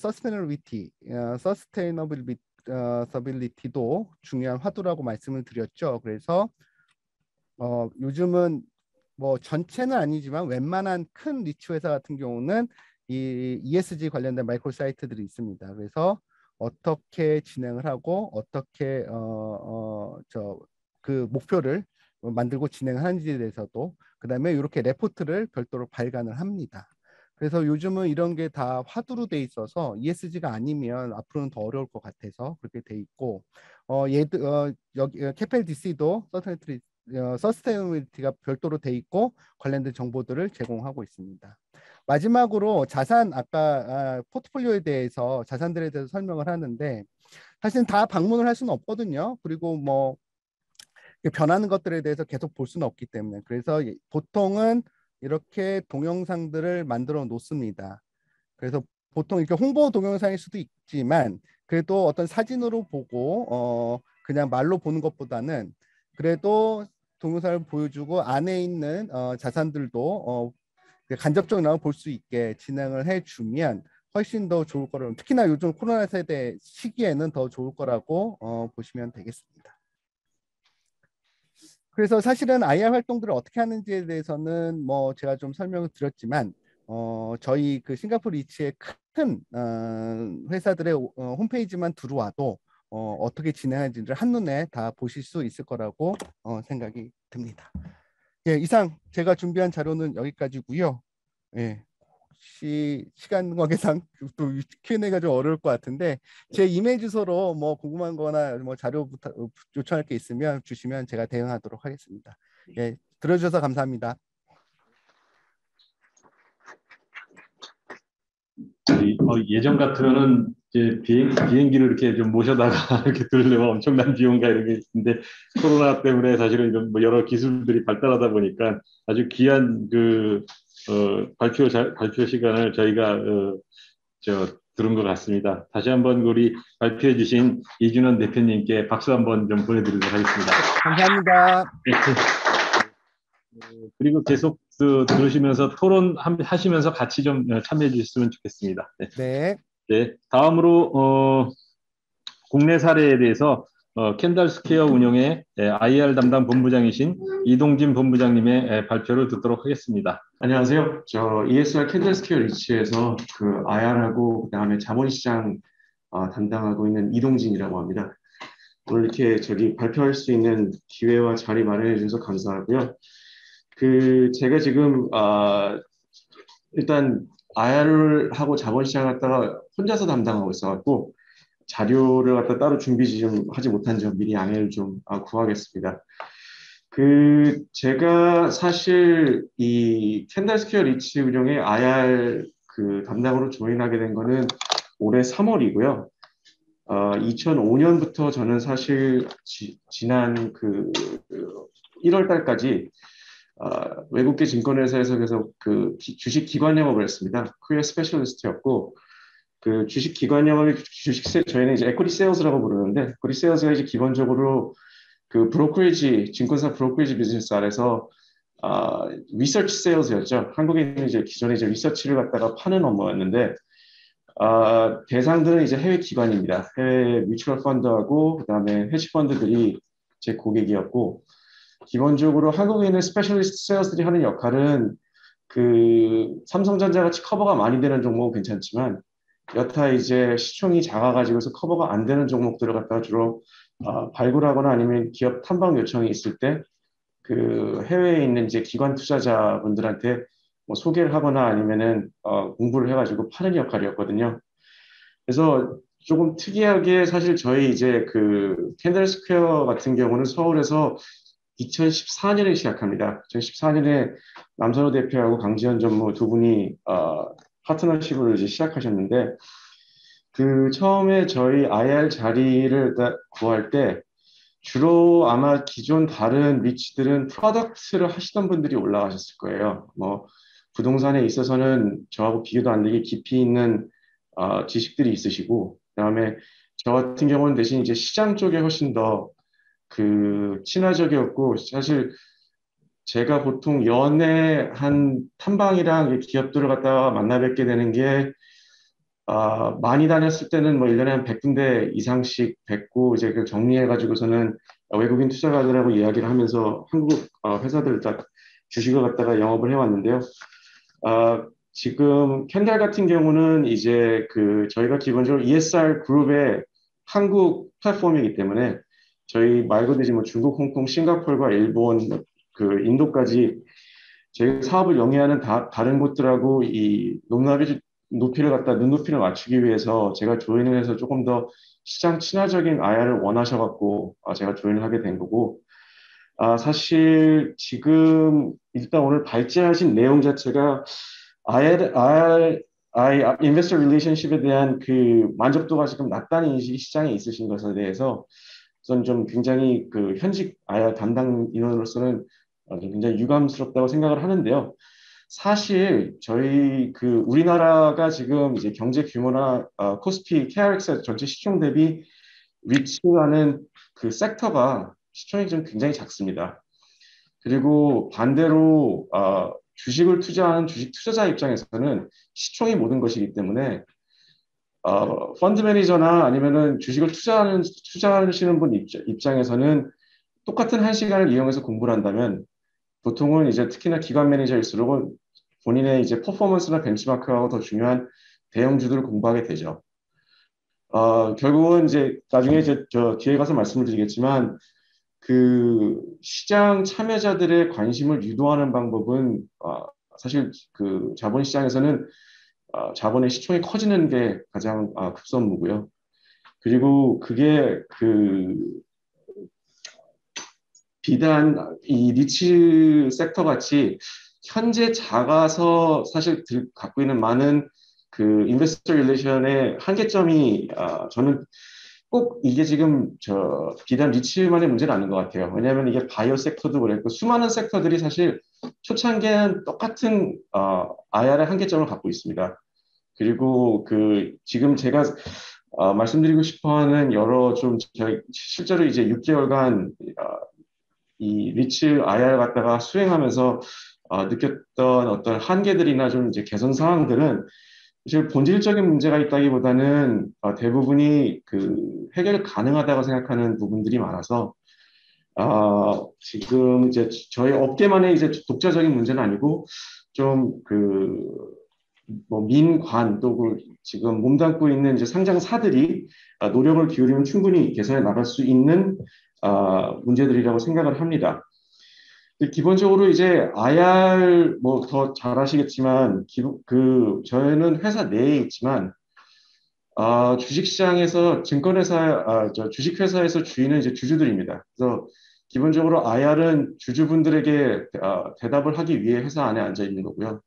서스테이너빌리티도 중요한 화두라고 말씀을 드렸죠. 그래서 요즘은 뭐 전체는 아니지만 웬만한 큰 리츠 회사 같은 경우는 이 ESG 관련된 마이크로 사이트들이 있습니다. 그래서 어떻게 진행을 하고 어떻게 그 목표를 만들고 진행하는지에 대해서도, 그다음에 이렇게 레포트를 별도로 발간을 합니다. 그래서 요즘은 이런 게 다 화두로 돼 있어서 ESG가 아니면 앞으로는 더 어려울 것 같아서 그렇게 돼 있고, 여기 캐펠 DC도 서스테이너빌리티가 별도로 돼 있고 관련된 정보들을 제공하고 있습니다. 마지막으로 자산, 아까 포트폴리오에 대해서 자산들에 대해서 설명을 하는데 사실 다 방문을 할 수는 없거든요. 그리고 뭐 변하는 것들에 대해서 계속 볼 수는 없기 때문에, 그래서 보통은 이렇게 동영상들을 만들어 놓습니다. 그래서 보통 이렇게 홍보 동영상일 수도 있지만 그래도 어떤 사진으로 보고 그냥 말로 보는 것보다는 그래도 동영상을 보여주고 안에 있는 자산들도 간접적으로 볼 수 있게 진행을 해주면 훨씬 더 좋을 거라고, 특히나 요즘 코로나 세대 시기에는 더 좋을 거라고 보시면 되겠습니다. 그래서 사실은 IR 활동들을 어떻게 하는지에 대해서는 뭐 제가 좀 설명을 드렸지만 저희 그 싱가포르 리츠의 큰 회사들의 홈페이지만 들어와도 어떻게 진행하는지를 한눈에 다 보실 수 있을 거라고 생각이 듭니다. 예, 이상 제가 준비한 자료는 여기까지고요. 예, 혹시 시간 관계상 또 Q&A가 좀 어려울 것 같은데 제 이메일 주소로 뭐 궁금한 거나 뭐 자료 요청할 게 있으면 주시면 제가 대응하도록 하겠습니다. 예, 들어주셔서 감사합니다. 예전 같으면은 이제 비행기를 이렇게 좀 모셔다가 이렇게 들으려면 엄청난 비용과 이런 게 있는데 코로나 때문에 사실은 이런 뭐 여러 기술들이 발달하다 보니까 아주 귀한 그 발표 시간을 저희가 들은 것 같습니다. 다시 한번 우리 발표해 주신 이준원 대표님께 박수 한번 좀 보내드리도록 하겠습니다. 감사합니다. 그리고 계속 들으시면서 토론 하시면서 같이 좀 참여해 주셨으면 좋겠습니다. 네. 네. 네. 다음으로 국내 사례에 대해서 캔달 스퀘어 운영의 IR 담당 본부장이신 이동진 본부장님의 발표를 듣도록 하겠습니다. 안녕하세요. 저 ESR 캔들 스퀘어 리치에서 그 IR하고 그다음에 자본시장 담당하고 있는 이동진이라고 합니다. 오늘 이렇게 발표할 수 있는 기회와 자리 마련해 주셔서 감사하고요. 제가 지금 일단 IR을 하고 자본시장 갖다가 혼자서 담당하고 있어갖고 자료를 갖다 따로 준비 좀 하지 못한 점 미리 양해를 좀 구하겠습니다. 제가 사실 이 캔달스퀘어 리치 운영의 IR 담당으로 조인하게 된 거는 올해 3월이고요. 2005년부터 저는 사실 지난 1월 달까지 외국계 증권회사에서 계속 주식 기관 영업을 했습니다. 크리어 스페셜리스트였고, 주식 기관 영업이 저희는 이제 에코리 세일즈라고 부르는데, 에코리 세일즈가 이제 기본적으로 브로커리지, 증권사 브로커리지 비즈니스 아래서 리서치 세일즈였죠. 한국에 있는 이제 기존에 이제 리서치를 갖다가 파는 업무였는데, 대상들은 이제 해외 기관입니다. 해외 뮤추얼 펀드하고 그다음에 헤지 펀드들이 제 고객이었고, 기본적으로 한국에 있는 스페셜리스트 세일즈들이 하는 역할은 삼성전자 같이 커버가 많이 되는 종목은 괜찮지만, 여타 이제 시총이 작아가지고서 커버가 안 되는 종목들을 갖다가 주로 발굴하거나 아니면 기업 탐방 요청이 있을 때 해외에 있는 이제 기관 투자자분들한테 뭐 소개를 하거나 아니면은 공부를 해가지고 파는 역할이었거든요. 그래서 조금 특이하게 사실 저희 이제 캔들 스퀘어 같은 경우는 서울에서 2014년에 시작합니다. 2014년에 남선호 대표하고 강지현 전무 두 분이 파트너십을 이제 시작하셨는데, 처음에 저희 IR 자리를 구할 때 주로 아마 기존 다른 리치들은 프로덕트를 하시던 분들이 올라가셨을 거예요. 뭐 부동산에 있어서는 저하고 비교도 안 되게 깊이 있는 지식들이 있으시고, 그다음에 저 같은 경우는 대신 이제 시장 쪽에 훨씬 더 친화적이었고, 사실 제가 보통 연에 한 탐방이랑 기업들을 갖다가 만나 뵙게 되는 게 많이 다녔을 때는 뭐 1년에 한 100군데 이상씩 뵙고, 이제 정리해가지고서는 외국인 투자가들하고 이야기를 하면서 한국 회사들 다 주식을 갖다가 영업을 해왔는데요. 지금 캔달 같은 경우는 이제 저희가 기본적으로 ESR 그룹의 한국 플랫폼이기 때문에 저희 말 그대로 이제 뭐 중국, 홍콩, 싱가포르와 일본, 인도까지 저희 사업을 영위하는 다른 곳들하고 이 높이를 갖다 눈높이를 맞추기 위해서 제가 조인을 해서 조금 더 시장 친화적인 IR을 원하셔갖고 제가 조인을 하게 된 거고, 사실 지금 일단 오늘 발제하신 내용 자체가 investor relationship에 대한 만족도가 지금 낮다는 인식이 시장에 있으신 것에 대해서 저는 좀 굉장히 현직 IR 담당 인원으로서는 굉장히 유감스럽다고 생각을 하는데요. 사실 저희 우리나라가 지금 이제 경제 규모나 코스피, KRX 전체 시총 대비 위치하는 섹터가 시총이 좀 굉장히 작습니다. 그리고 반대로 주식을 투자하는 주식 투자자 입장에서는 시총이 모든 것이기 때문에 펀드 매니저나 아니면은 주식을 투자하시는 분 입장에서는 똑같은 1시간을 이용해서 공부를 한다면, 보통은 이제 특히나 기관 매니저일수록 본인의 이제 퍼포먼스나 벤치마크하고 더 중요한 대형주들을 공부하게 되죠. 결국은 이제 나중에 이제 저 뒤에 가서 말씀을 드리겠지만, 시장 참여자들의 관심을 유도하는 방법은 사실 자본시장에서는 자본의 시총이 커지는 게 가장 급선무고요. 그리고 그게 비단 이 니치 섹터 같이 현재 작아서 사실 갖고 있는 많은 인베스터 릴레이션의 한계점이 저는 꼭 이게 지금 비단 리치만의 문제는 아닌 것 같아요. 왜냐하면 이게 바이오 섹터도 그랬고 수많은 섹터들이 사실 초창기에는 똑같은 IR의 한계점을 갖고 있습니다. 그리고 지금 제가 말씀드리고 싶어하는 여러 실제로 이제 6개월간 이 리치 IR 갖다가 수행하면서 느꼈던 어떤 한계들이나 좀 이제 개선 사항들은 사실 본질적인 문제가 있다기보다는 대부분이 해결 가능하다고 생각하는 부분들이 많아서 지금 이제 저희 업계만의 이제 독자적인 문제는 아니고 좀 뭐 민관 또 지금 몸담고 있는 이제 상장사들이 노력을 기울이면 충분히 개선해 나갈 수 있는 문제들이라고 생각을 합니다. 기본적으로 이제 IR 뭐 더 잘 아시겠지만 저희는 회사 내에 있지만 주식시장에서 주식회사에서 주인은 이제 주주들입니다. 그래서 기본적으로 IR은 주주분들에게 대답을 하기 위해 회사 안에 앉아 있는 거고요.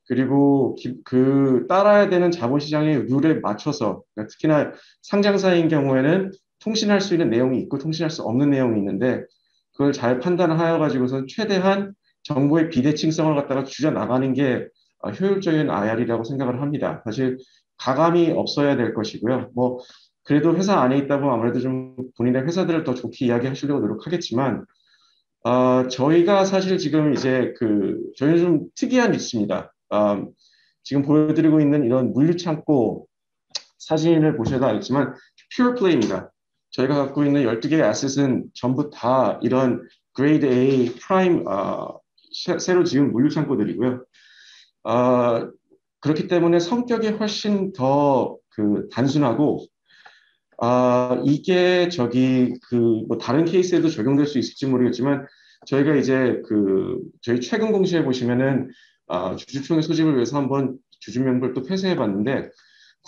그리고 따라야 되는 자본시장의 룰에 맞춰서, 그러니까 특히나 상장사인 경우에는 통신할 수 있는 내용이 있고 통신할 수 없는 내용이 있는데, 그걸 잘 판단하여 가지고선 최대한 정보의 비대칭성을 갖다가 줄여 나가는 게 효율적인 IR이라고 생각을 합니다. 사실 가감이 없어야 될 것이고요. 뭐 그래도 회사 안에 있다 보면 아무래도 좀 본인의 회사들을 더 좋게 이야기하시려고 노력하겠지만, 저희가 사실 지금 이제 저희는 좀 특이한 위치입니다. 지금 보여드리고 있는 이런 물류창고 사진을 보셔도 알겠지만 퓨어 플레이입니다. 저희가 갖고 있는 12개의 애셋은 전부 다 이런 그레이드 A 프라임 새로 지은 물류창고들이고요. 그렇기 때문에 성격이 훨씬 더 단순하고, 이게 뭐 다른 케이스에도 적용될 수 있을지 모르겠지만, 저희가 이제 저희 최근 공시에 보시면은, 주주총회 소집을 위해서 한번 주주 명부를 또 폐쇄해 봤는데,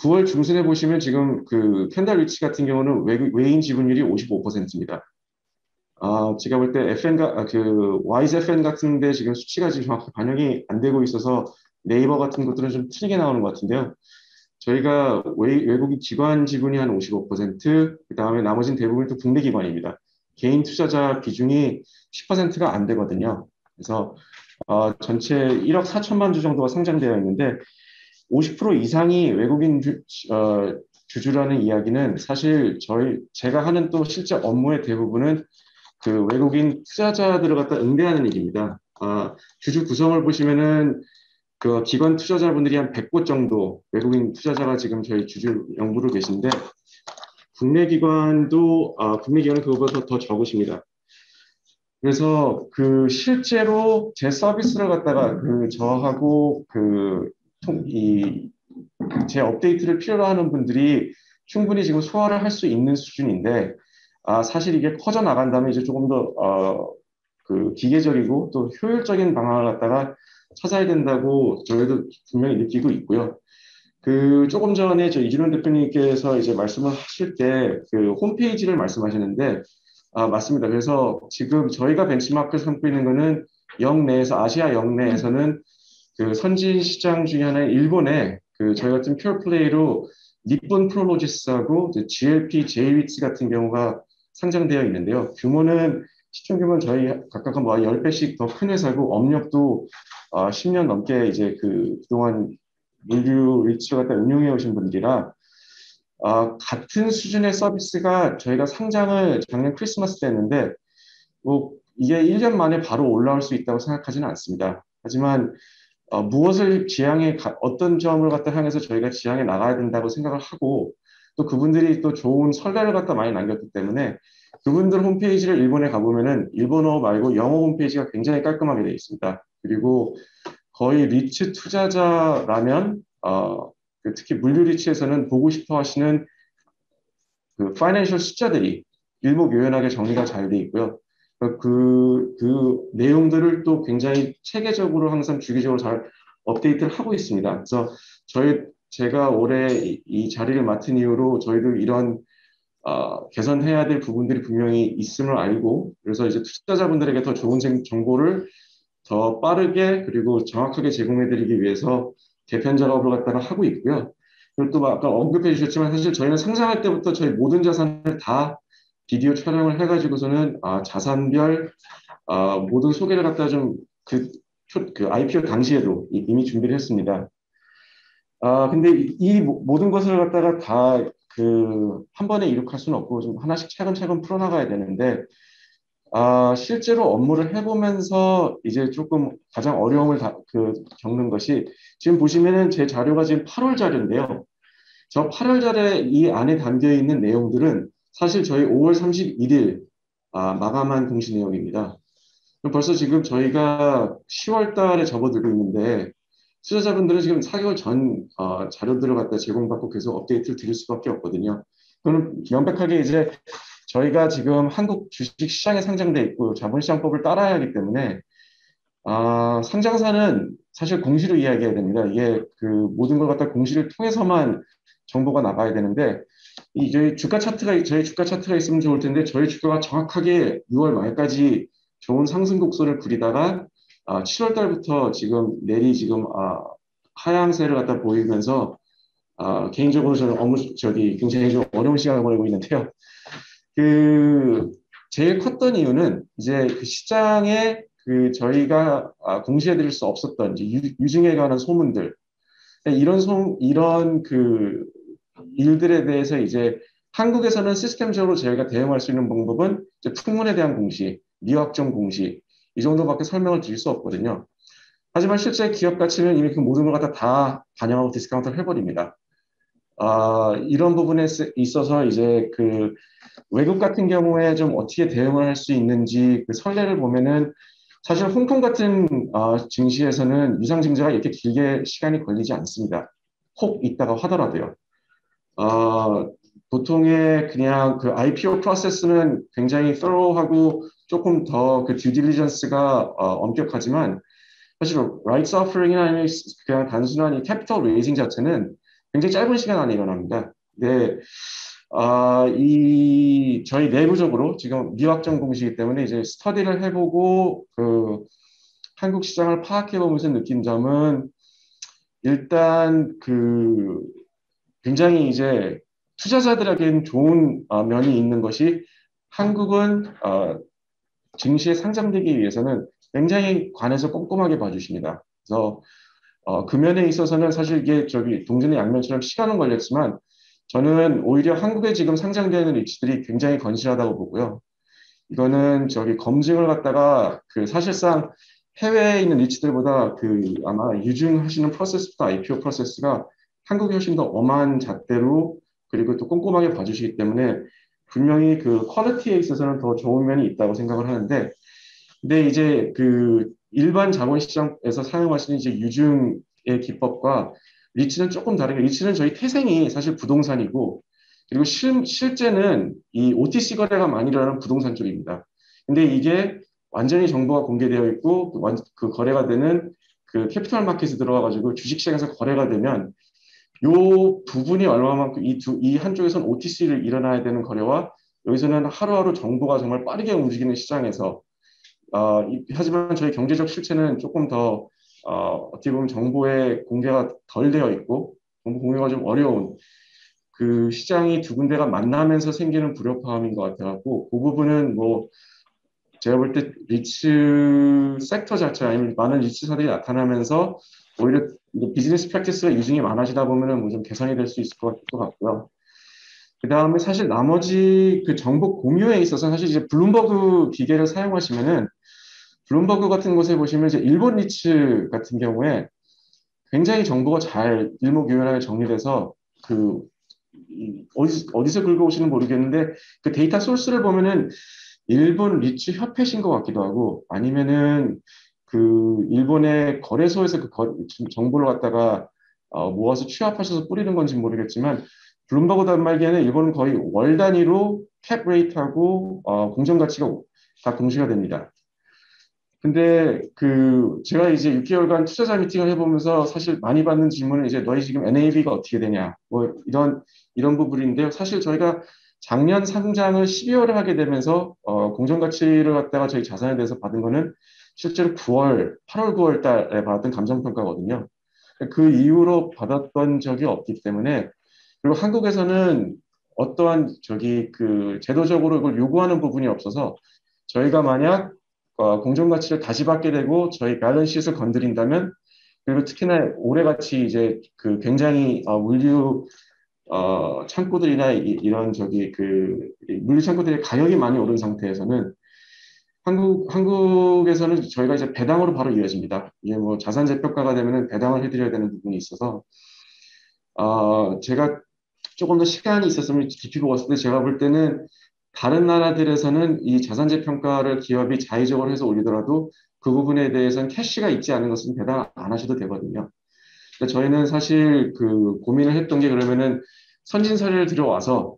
9월 중순에 보시면 지금 캔달 리치 같은 경우는 외인 지분율이 55%입니다. 제가 볼 때 와이즈 FN 같은데 지금 수치가 지금 정확히 반영이 안 되고 있어서 네이버 같은 것들은 좀 틀리게 나오는 것 같은데요. 저희가 외국인 기관 지분이 한 55%, 그 다음에 나머지는 대부분 또 국내 기관입니다. 개인 투자자 비중이 10%가 안 되거든요. 그래서 전체 1억 4천만 주 정도가 상장되어 있는데 50% 이상이 외국인 주주라는 이야기는 사실 제가 하는 또 실제 업무의 대부분은 외국인 투자자들을 갖다 응대하는 일입니다. 주주 구성을 보시면은 기관 투자자분들이 한 100곳 정도 외국인 투자자가 지금 저희 주주 명부로 계신데, 국내 기관은 그거보다 더 적으십니다. 그래서 실제로 제 서비스를 갖다가 저하고 제 업데이트를 필요로 하는 분들이 충분히 지금 소화를 할 수 있는 수준인데, 사실 이게 커져 나간다면 이제 조금 더 기계적이고 또 효율적인 방안을 갖다가 찾아야 된다고 저희도 분명히 느끼고 있고요. 조금 전에 이준원 대표님께서 이제 말씀을 하실 때 홈페이지를 말씀하시는데, 맞습니다. 그래서 지금 저희가 벤치마크를 삼고 있는 거는 아시아 영내에서는 선진 시장 중에 하나인 일본에 저희 같은 퓨어플레이로 니폰 프롤로지스하고 GLP, 제이위츠 같은 경우가 상장되어 있는데요. 시총 규모는 저희 각각 뭐 10배씩 더 큰 회사고, 업력도 10년 넘게 이제 그동안 물류 리치를 갖다 운용해 오신 분들이라, 같은 수준의 서비스가 저희가 상장을 작년 크리스마스 때 했는데, 뭐 이게 1년 만에 바로 올라올 수 있다고 생각하지는 않습니다. 하지만 어떤 점을 갖다 향해서 저희가 지향해 나가야 된다고 생각을 하고, 또 그분들이 또 좋은 선례를 갖다 많이 남겼기 때문에 그분들 홈페이지를 일본에 가보면은 일본어 말고 영어 홈페이지가 굉장히 깔끔하게 되어 있습니다. 그리고 거의 리츠 투자자라면 특히 물류 리츠에서는 보고 싶어 하시는 파이낸셜 숫자들이 일목요연하게 정리가 잘 돼 있고요. 내용들을 또 굉장히 체계적으로 항상 주기적으로 잘 업데이트를 하고 있습니다. 그래서 제가 올해 이 자리를 맡은 이후로 저희도 이런 개선해야 될 부분들이 분명히 있음을 알고, 그래서 이제 투자자분들에게 더 좋은 정보를 더 빠르게 그리고 정확하게 제공해드리기 위해서 개편 작업을 갖다가 하고 있고요. 그리고 또 아까 언급해 주셨지만 사실 저희는 상장할 때부터 저희 모든 자산을 다 비디오 촬영을 해가지고서는 자산별 모든 소개를 갖다 좀 IPO 당시에도 이미 준비를 했습니다. 근데 이 모든 것을 갖다가 다 한 번에 이룩할 수는 없고 좀 하나씩 차근차근 풀어나가야 되는데, 실제로 업무를 해보면서 이제 조금 가장 어려움을 겪는 것이, 지금 보시면은 제 자료가 지금 8월 자료인데요. 저 8월 자료에 이 안에 담겨 있는 내용들은 사실 저희 5월 31일 마감한 공시 내용입니다. 벌써 지금 저희가 10월 달에 접어들고 있는데, 투자자분들은 지금 4개월 전 자료들을 갖다 제공받고 계속 업데이트를 드릴 수밖에 없거든요. 그럼 명백하게 이제 저희가 지금 한국 주식 시장에 상장돼 있고 자본시장법을 따라야 하기 때문에 상장사는 사실 공시로 이야기해야 됩니다. 이게 그 모든 걸 갖다 공시를 통해서만 정보가 나가야 되는데, 저희 주가 차트가 있으면 좋을 텐데, 저희 주가가 정확하게 6월 말까지 좋은 상승 곡선을 그리다가, 7월 달부터 지금 하향세를 갖다 보이면서, 개인적으로 저는 굉장히 좀 어려운 시간을 보내고 있는데요. 그, 제일 컸던 이유는 이제 그 시장에 저희가 공시해 드릴 수 없었던 이제 유증에 관한 소문들, 이런 일들에 대해서 이제 한국에서는 시스템적으로 저희가 대응할 수 있는 방법은 이제 풍문에 대한 공시, 미확정 공시, 이 정도밖에 설명을 드릴 수 없거든요. 하지만 실제 기업 가치는 이미 그 모든 걸 갖다 다 반영하고 디스카운트를 해버립니다. 이런 부분에 있어서 이제 외국 같은 경우에 좀 어떻게 대응을 할 수 있는지 그 선례를 보면은 사실 홍콩 같은 증시에서는 유상 증자가 이렇게 길게 시간이 걸리지 않습니다. 혹 있다가 하더라도요. 보통의 그냥 그 IPO 프로세스는 굉장히 thorough하고 조금 더 그 due diligence가 엄격하지만 사실 rights offering이나 아니면 그냥 단순한 이 capital raising 자체는 굉장히 짧은 시간 안에 일어납니다. 네, 저희 내부적으로 지금 미확정 공시이기 때문에 이제 스터디를 해보고 한국 시장을 파악해보면서 느낀 점은 일단 굉장히 이제 투자자들에게는 좋은 면이 있는 것이 한국은 증시에 상장되기 위해서는 굉장히 관에서 꼼꼼하게 봐주십니다. 그래서 그 면에 있어서는 사실 이게 동전의 양면처럼 시간은 걸렸지만 저는 오히려 한국에 지금 상장되는 리츠들이 굉장히 건실하다고 보고요. 이거는 검증을 갖다가 사실상 해외에 있는 리츠들보다 아마 유증하시는 프로세스부터 IPO 프로세스가 한국이 훨씬 더 엄한 잣대로 그리고 또 꼼꼼하게 봐주시기 때문에 분명히 퀄리티에 있어서는 더 좋은 면이 있다고 생각을 하는데, 근데 이제 일반 자본시장에서 사용하시는 이제 유증의 기법과 리츠는 조금 다르게, 리츠는 저희 태생이 사실 부동산이고, 그리고 실제는 이 OTC 거래가 많이 일어나는 부동산 쪽입니다. 근데 이게 완전히 정보가 공개되어 있고, 그 거래가 되는 캐피털 마켓에 들어가가지고 주식시장에서 거래가 되면 요 부분이 얼마만큼 이 한쪽에서는 OTC를 일어나야 되는 거래와 여기서는 하루하루 정보가 정말 빠르게 움직이는 시장에서 하지만 저희 경제적 실체는 조금 더 어떻게 보면 정보의 공개가 덜 되어 있고 정보 공개가 좀 어려운 시장이 두 군데가 만나면서 생기는 불협화음인 것 같아갖고 그 부분은 뭐 제가 볼 때 리츠 섹터 자체 아니면 많은 리츠사들이 나타나면서 오히려 비즈니스 프랙티스가 유증이 많아지다 보면은 뭐 좀 개선이 될 수 있을 것 같고요. 그 다음에 사실 나머지 정보 공유에 있어서 사실 이제 블룸버그 기계를 사용하시면은 블룸버그 같은 곳에 보시면 이제 일본 리츠 같은 경우에 굉장히 정보가 잘 일목요연하게 정리돼서 어디서 긁어오시는 모르겠는데 그 데이터 소스를 보면은 일본 리츠 협회신 것 같기도 하고 아니면은 일본의 거래소에서 정보를 갖다가 모아서 취합하셔서 뿌리는 건지 모르겠지만 블룸버그 단말기에는 일본은 거의 월 단위로 캡 레이트하고 공정 가치가 다 공시가 됩니다. 근데 제가 이제 6개월간 투자자 미팅을 해보면서 사실 많이 받는 질문은 이제 너희 지금 NAV가 어떻게 되냐 뭐 이런 부분인데요. 사실 저희가 작년 상장을 12월에 하게 되면서 공정 가치를 갖다가 저희 자산에 대해서 받은 거는 실제로 8월, 9월 달에 받았던 감정평가거든요. 그 이후로 받았던 적이 없기 때문에 그리고 한국에서는 어떠한 제도적으로 이걸 요구하는 부분이 없어서 저희가 만약 공정 가치를 다시 받게 되고 저희 밸런스시트를 건드린다면 그리고 특히나 올해같이 이제 굉장히 물류 창고들이나 이런 물류 창고들의 가격이 많이 오른 상태에서는 한국에서는 저희가 이제 배당으로 바로 이어집니다. 이게 뭐 자산 재평가가 되면은 배당을 해드려야 되는 부분이 있어서 제가 조금 더 시간이 있었으면 깊이 보았을 때 제가 볼 때는 다른 나라들에서는 이 자산재 평가를 기업이 자의적으로 해서 올리더라도 그 부분에 대해서는 캐시가 있지 않은 것은 배당 안 하셔도 되거든요. 그러니까 저희는 사실 고민을 했던 게 그러면은 선진 사례를 들여와서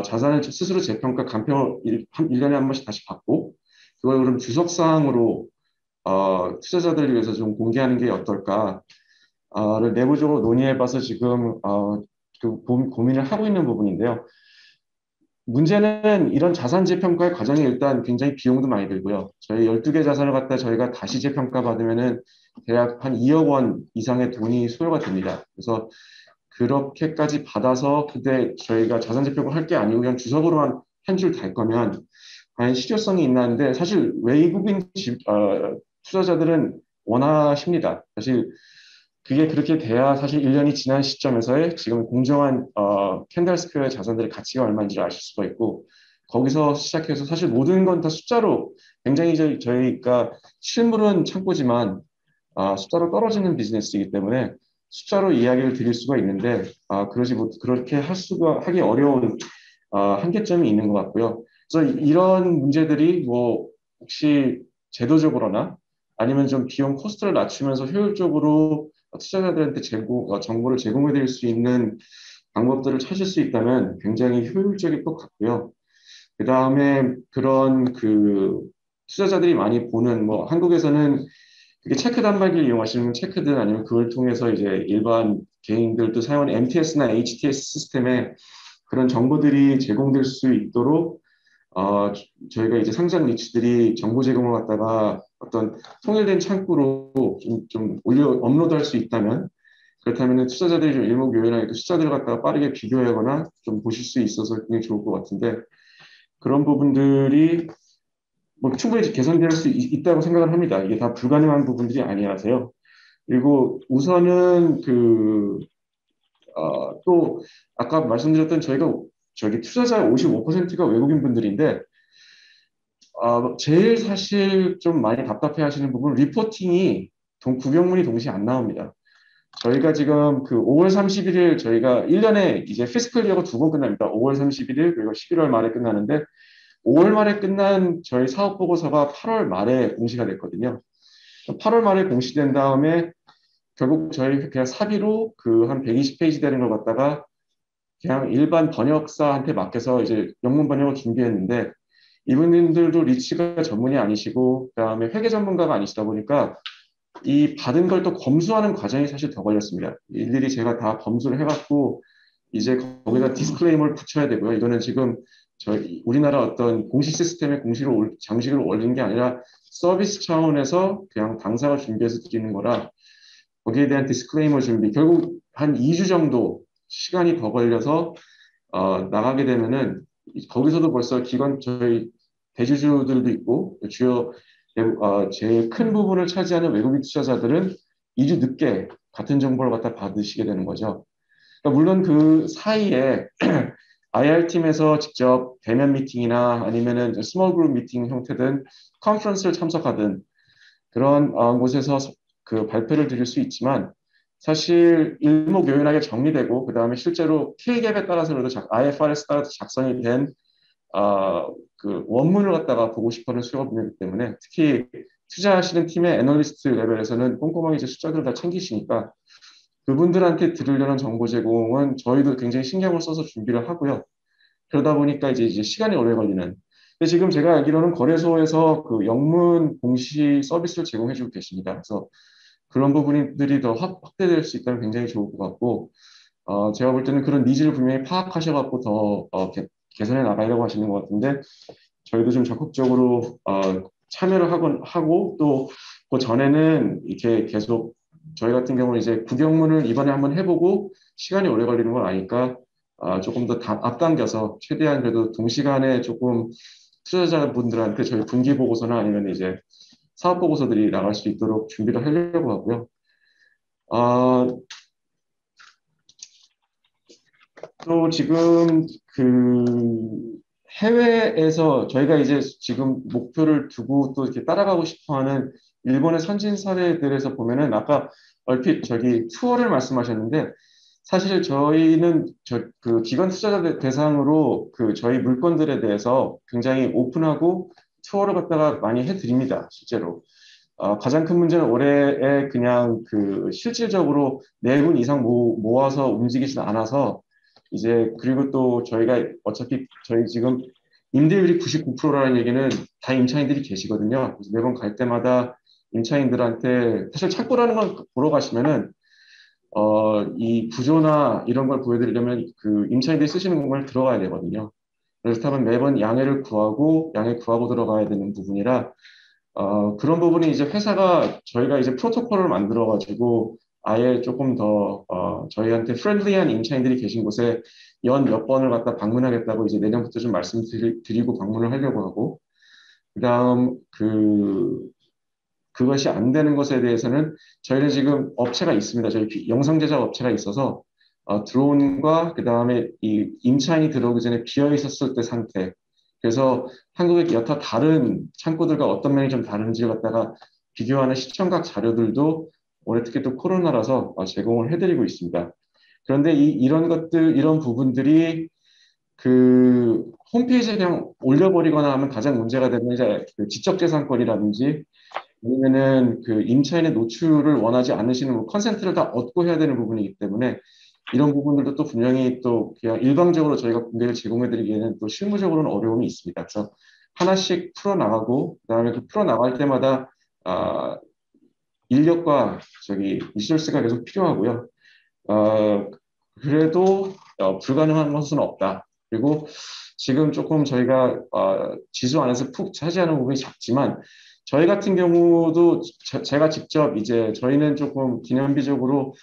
자산을 스스로 재평가 간평을 1년에 한 번씩 다시 받고 그걸 그럼 주석사항으로 투자자들을 위해서 좀 공개하는 게 어떨까를 내부적으로 논의해봐서 지금 고민을 하고 있는 부분인데요. 문제는 이런 자산 재평가의 과정이 일단 굉장히 비용도 많이 들고요. 저희 12개 자산을 갖다 저희가 다시 재평가 받으면은 대략 한 2억 원 이상의 돈이 소요가 됩니다. 그래서 그렇게까지 받아서 근데 저희가 자산 재평가 할 게 아니고 그냥 주석으로만 한 줄 달 거면 과연 실효성이 있나 하는데 사실 외국인 투자자들은 원하십니다. 사실 그게 그렇게 돼야 사실 1년이 지난 시점에서의 지금 공정한 캔들스퀘어의 자산들의 가치가 얼마인지를 아실 수가 있고 거기서 시작해서 사실 모든 건 다 숫자로 굉장히 저희가 실물은 창고지만 숫자로 떨어지는 비즈니스이기 때문에 숫자로 이야기를 드릴 수가 있는데 그렇게 하기 어려운 한계점이 있는 것 같고요. 그래서 이런 문제들이 뭐 혹시 제도적으로나 아니면 좀 비용 코스트를 낮추면서 효율적으로 투자자들한테 정보를 제공해 드릴 수 있는 방법들을 찾을 수 있다면 굉장히 효율적일 것 같고요. 그 다음에 그런 투자자들이 많이 보는 뭐 한국에서는 그게 체크 단말기를 이용하시는 체크든 아니면 그걸 통해서 이제 일반 개인들도 사용하는 MTS나 HTS 시스템에 그런 정보들이 제공될 수 있도록 저희가 이제 상장 리츠들이 정보 제공을 갖다가 어떤 통일된 창구로 좀 업로드할 수 있다면 그렇다면 투자자들이 좀 일목요연하게 그 숫자들을 갖다가 빠르게 비교하거나 좀 보실 수 있어서 굉장히 좋을 것 같은데 그런 부분들이 뭐 충분히 개선될 수 있다고 생각을 합니다. 이게 다 불가능한 부분들이 아니라서요. 그리고 우선은 또 아까 말씀드렸던 저기 투자자 55%가 외국인 분들인데 제일 사실 좀 많이 답답해 하시는 부분은 리포팅이 구경문이 동시에 안 나옵니다. 저희가 지금 5월 31일 저희가 1년에 이제 피스컬 이어가 2번 끝납니다. 5월 31일 그리고 11월 말에 끝나는데 5월 말에 끝난 저희 사업 보고서가 8월 말에 공시가 됐거든요. 8월 말에 공시된 다음에 결국 저희 그냥 사비로 한 120페이지 되는 걸 갖다가 그냥 일반 번역사한테 맡겨서 이제 영문 번역을 준비했는데 이분들도 리치가 전문이 아니시고 그다음에 회계 전문가가 아니시다 보니까 이 받은 걸 또 검수하는 과정이 사실 더 걸렸습니다. 일일이 제가 다 검수를 해갖고 이제 거기다 디스클레이머를 붙여야 되고요. 이거는 지금 저희 우리나라 어떤 공식 시스템에 장식을 올린 게 아니라 서비스 차원에서 그냥 당사가 준비해서 드리는 거라 거기에 대한 디스클레이머 준비 결국 한 2주 정도 시간이 더 걸려서 나가게 되면은 거기서도 벌써 저희 대주주들도 있고 주요 제일 큰 부분을 차지하는 외국인 투자자들은 2주 늦게 같은 정보를 갖다 받으시게 되는 거죠. 그러니까 물론 그 사이에 IR팀에서 직접 대면 미팅이나 아니면은 스몰 그룹 미팅 형태든 컨퍼런스를 참석하든 그런 곳에서 발표를 드릴 수 있지만 사실 일목요연하게 정리되고 그 다음에 실제로 K갭에 따라서라도 IFRS 따라서 작성이 된 원문을 갖다가 보고 싶어하는 수요가 분이기 때문에 특히 투자하시는 팀의 애널리스트 레벨에서는 꼼꼼하게 이제 숫자들을 다 챙기시니까 그분들한테 들으려는 정보 제공은 저희도 굉장히 신경을 써서 준비를 하고요. 그러다 보니까 이제 시간이 오래 걸리는. 근데 지금 제가 알기로는 거래소에서 영문 공시 서비스를 제공해주고 계십니다. 그래서 그런 부분들이 더 확대될 수 있다면 굉장히 좋을 것 같고, 제가 볼 때는 그런 니즈를 분명히 파악하셔갖고 더 개선해 나가려고 하시는 것 같은데, 저희도 좀 적극적으로 참여를 하고 또 그 전에는 이렇게 계속 저희 같은 경우는 이제 구경문을 이번에 한번 해보고 시간이 오래 걸리는 걸 아니까 조금 더 앞당겨서 최대한 그래도 동시간에 조금 투자자분들한테 저희 분기 보고서나 아니면 이제 사업 보고서들이 나갈 수 있도록 준비를 하려고 하고요. 또 지금 해외에서 저희가 이제 지금 목표를 두고 또 이렇게 따라가고 싶어하는 일본의 선진 사례들에서 보면은 아까 얼핏 저기 투어를 말씀하셨는데 사실 저희는 기관 투자자 대상으로 저희 물건들에 대해서 굉장히 오픈하고 투어를 갖다가 많이 해드립니다, 실제로. 가장 큰 문제는 올해에 그냥 실질적으로 4군 이상 모아서 움직이진 않아서 이제 그리고 또 저희가 어차피 저희 지금 임대율이 99%라는 얘기는 다 임차인들이 계시거든요. 그래서 매번 갈 때마다 임차인들한테 사실 창고라는 걸 보러 가시면은 이 구조나 이런 걸 보여드리려면 그 임차인들이 쓰시는 공간을 들어가야 되거든요. 그렇다면 매번 양해를 구하고 들어가야 되는 부분이라 그런 부분이 이제 회사가 저희가 이제 프로토콜을 만들어 가지고 아예 조금 더 저희한테 프렌들리한 임차인들이 계신 곳에 연 몇 번을 갖다 방문하겠다고 이제 내년부터 좀 말씀드리고 방문을 하려고 하고 그다음 그것이 안 되는 것에 대해서는 저희는 지금 업체가 있습니다. 저희 영상 제작 업체가 있어서 드론과 그 다음에 이 임차인이 들어오기 전에 비어 있었을 때 상태. 그래서 한국의 여타 다른 창고들과 어떤 면이 좀 다른지를 갖다가 비교하는 시청각 자료들도 올해 특히 또 코로나라서 제공을 해드리고 있습니다. 그런데 이런 것들, 이런 부분들이 그 홈페이지에 그냥 올려버리거나 하면 가장 문제가 되는 이제 그 지적재산권이라든지 아니면은 그 임차인의 노출을 원하지 않으시는 뭐 컨센트를 다 얻고 해야 되는 부분이기 때문에 이런 부분들도 또 분명히 또 그냥 일방적으로 저희가 공개를 제공해드리기에는 또 실무적으로는 어려움이 있습니다. 그래서 하나씩 풀어나가고 그다음에 그 풀어나갈 때마다 인력과 리소스가 계속 필요하고요. 그래도 불가능한 것은 없다. 그리고 지금 조금 저희가 지수 안에서 푹 차지하는 부분이 작지만 저희 같은 경우도 제가 직접 이제 저희는 조금 기념비적으로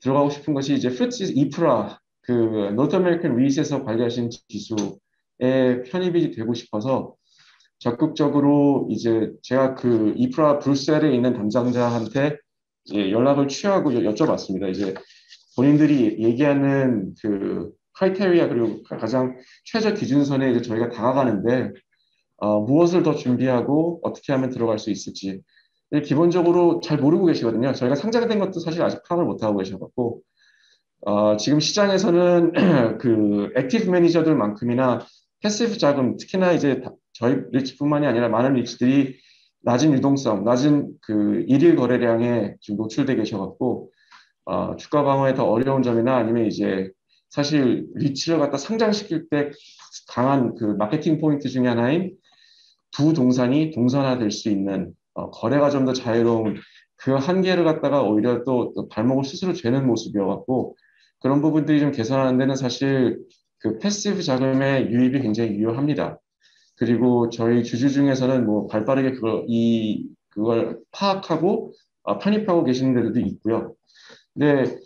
들어가고 싶은 것이 이제 FTSE 이프라 그 노트 아메리칸 리스에서 관리하신 지수에 편입이 되고 싶어서 적극적으로 이제 제가 그 이프라 브뤼셀에 있는 담당자한테 이제 연락을 취하고 여쭤봤습니다. 이제 본인들이 얘기하는 그 크라이테리아 그리고 가장 최저 기준선에 이제 저희가 다가가는데 무엇을 더 준비하고 어떻게 하면 들어갈 수 있을지 기본적으로 잘 모르고 계시거든요. 저희가 상장된 것도 사실 아직 파악을 못하고 계셔갖고 지금 시장에서는 그 액티브 매니저들만큼이나 패시브 자금 특히나 이제 저희 리츠뿐만이 아니라 많은 리츠들이 낮은 유동성, 낮은 그 일일 거래량에 지금 노출돼 계셔갖고 주가 방어에 더 어려운 점이나 아니면 이제 사실 리츠를 갖다 상장시킬 때 강한 그 마케팅 포인트 중에 하나인 부동산이 동산화될 수 있는 거래가 좀 더 자유로운 그 한계를 갖다가 오히려 또 발목을 스스로 죄는 모습이어갖고 그런 부분들이 좀 개선하는 데는 사실 그 패시브 자금의 유입이 굉장히 유효합니다. 그리고 저희 주주 중에서는 뭐 발빠르게 그걸 파악하고 편입하고 계시는 데도 있고요. 근데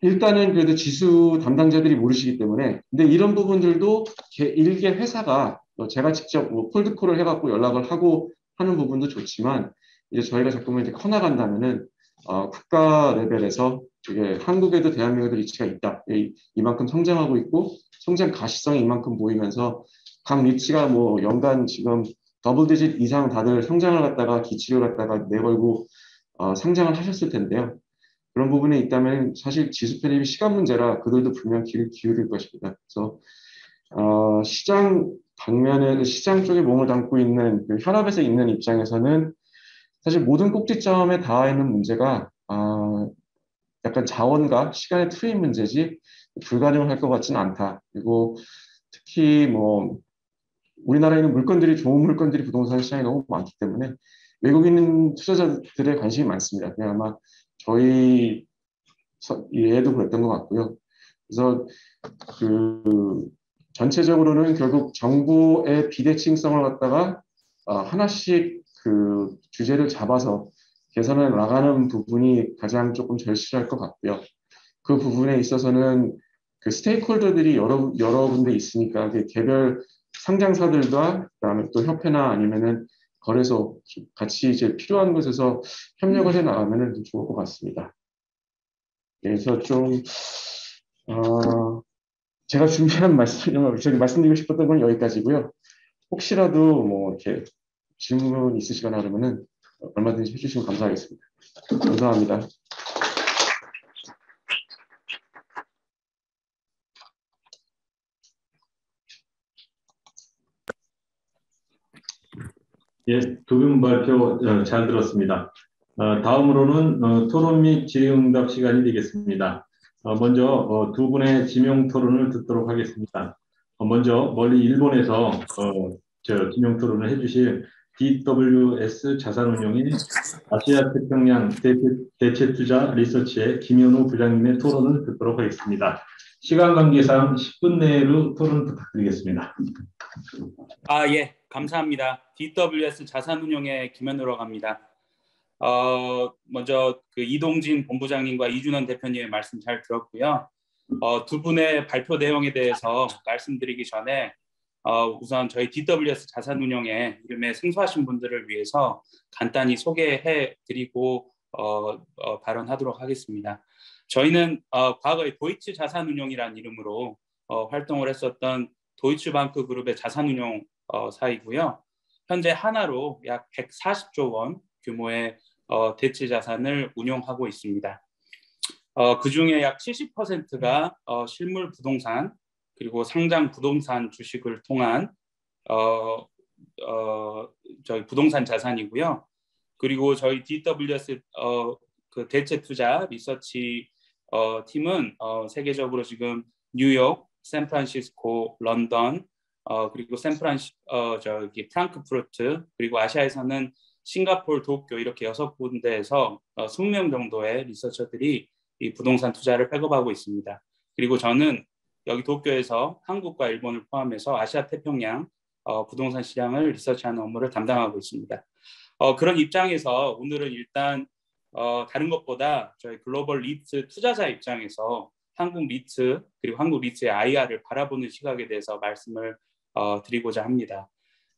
일단은 그래도 지수 담당자들이 모르시기 때문에 근데 이런 부분들도 일개 회사가 제가 직접 뭐 콜드콜을 해갖고 연락을 하고 하는 부분도 좋지만 이제 저희가 자꾸만 이제 커나간다면은 국가 레벨에서 이게 한국에도 대한민국에도 리츠가 있다. 이만큼 성장하고 있고 성장 가시성이 이만큼 보이면서 각 리츠가 뭐 연간 지금 더블 디짓 이상 다들 성장을 갖다가 기치를 갖다가 내걸고 상장을 하셨을 텐데요. 그런 부분에 있다면 사실 지수 편입이 시간 문제라 그들도 분명 귀를 기울일 것입니다. 그래서 시장 방면에 시장 쪽에 몸을 담고 있는 그 현업에서 있는 입장에서는 사실 모든 꼭지점에 닿아 있는 문제가 약간 자원과 시간의 투입 문제지 불가능할 것 같지는 않다. 그리고 특히 뭐 우리나라에는 좋은 물건들이 부동산 시장에 너무 많기 때문에 외국인 투자자들의 관심이 많습니다. 그냥 아마 저희 얘도 그랬던 것 같고요. 그래서 그 전체적으로는 결국 정부의 비대칭성을 갖다가 하나씩 그 주제를 잡아서 개선해 나가는 부분이 가장 조금 절실할 것 같고요. 그 부분에 있어서는 그 스테이크홀더들이 여러 군데 있으니까 그 개별 상장사들과 그다음에 또 협회나 아니면은 거래소 같이 이제 필요한 곳에서 협력을 해 나가면은 좀 좋을 것 같습니다. 그래서 좀 제가 준비한 말씀드리고 싶었던 건 여기까지고요. 혹시라도 뭐 이렇게 질문 있으시거나 그러면은 얼마든지 해주시면 감사하겠습니다. 감사합니다. 예, 두 분 발표 잘 들었습니다. 다음으로는 토론 및 질의응답 시간이 되겠습니다. 먼저 두 분의 지명 토론을 듣도록 하겠습니다. 먼저 멀리 일본에서 지명 토론을 해주실 DWS 자산운용의 아시아 태평양 대체투자 리서치의 김현우 부장님의 토론을 듣도록 하겠습니다. 시간 관계상 10분 내로 토론 부탁드리겠습니다. 예, 감사합니다. DWS 자산운용의 김현우라고 합니다. 먼저 그 이동진 본부장님과 이준원 대표님의 말씀 잘 들었고요. 두 분의 발표 내용에 대해서 말씀드리기 전에 우선 저희 DWS 자산운용의 이름에 생소하신 분들을 위해서 간단히 소개해드리고 발언하도록 하겠습니다. 저희는 과거에 도이치 자산운용이라는 이름으로 활동을 했었던 도이치방크 그룹의 자산운용 사이고요. 현재 하나로 약 140조 원 규모의 대체 자산을 운용하고 있습니다. 그중에 약 70%가 실물 부동산 그리고 상장 부동산 주식을 통한 저희 부동산 자산이고요. 그리고 저희 DWS 그 대체 투자 리서치 팀은 세계적으로 지금 뉴욕, 샌프란시스코, 런던, 그리고 저기 프랑크푸르트, 그리고 아시아에서는 싱가포르, 도쿄 이렇게 6군데에서 20명 정도의 리서처들이 이 부동산 투자를 백업하고 있습니다. 그리고 저는 여기 도쿄에서 한국과 일본을 포함해서 아시아 태평양 부동산 시장을 리서치하는 업무를 담당하고 있습니다. 그런 입장에서 오늘은 일단 다른 것보다 저희 글로벌 리츠 투자자 입장에서 한국 리츠 그리고 한국 리츠의 IR을 바라보는 시각에 대해서 말씀을 드리고자 합니다.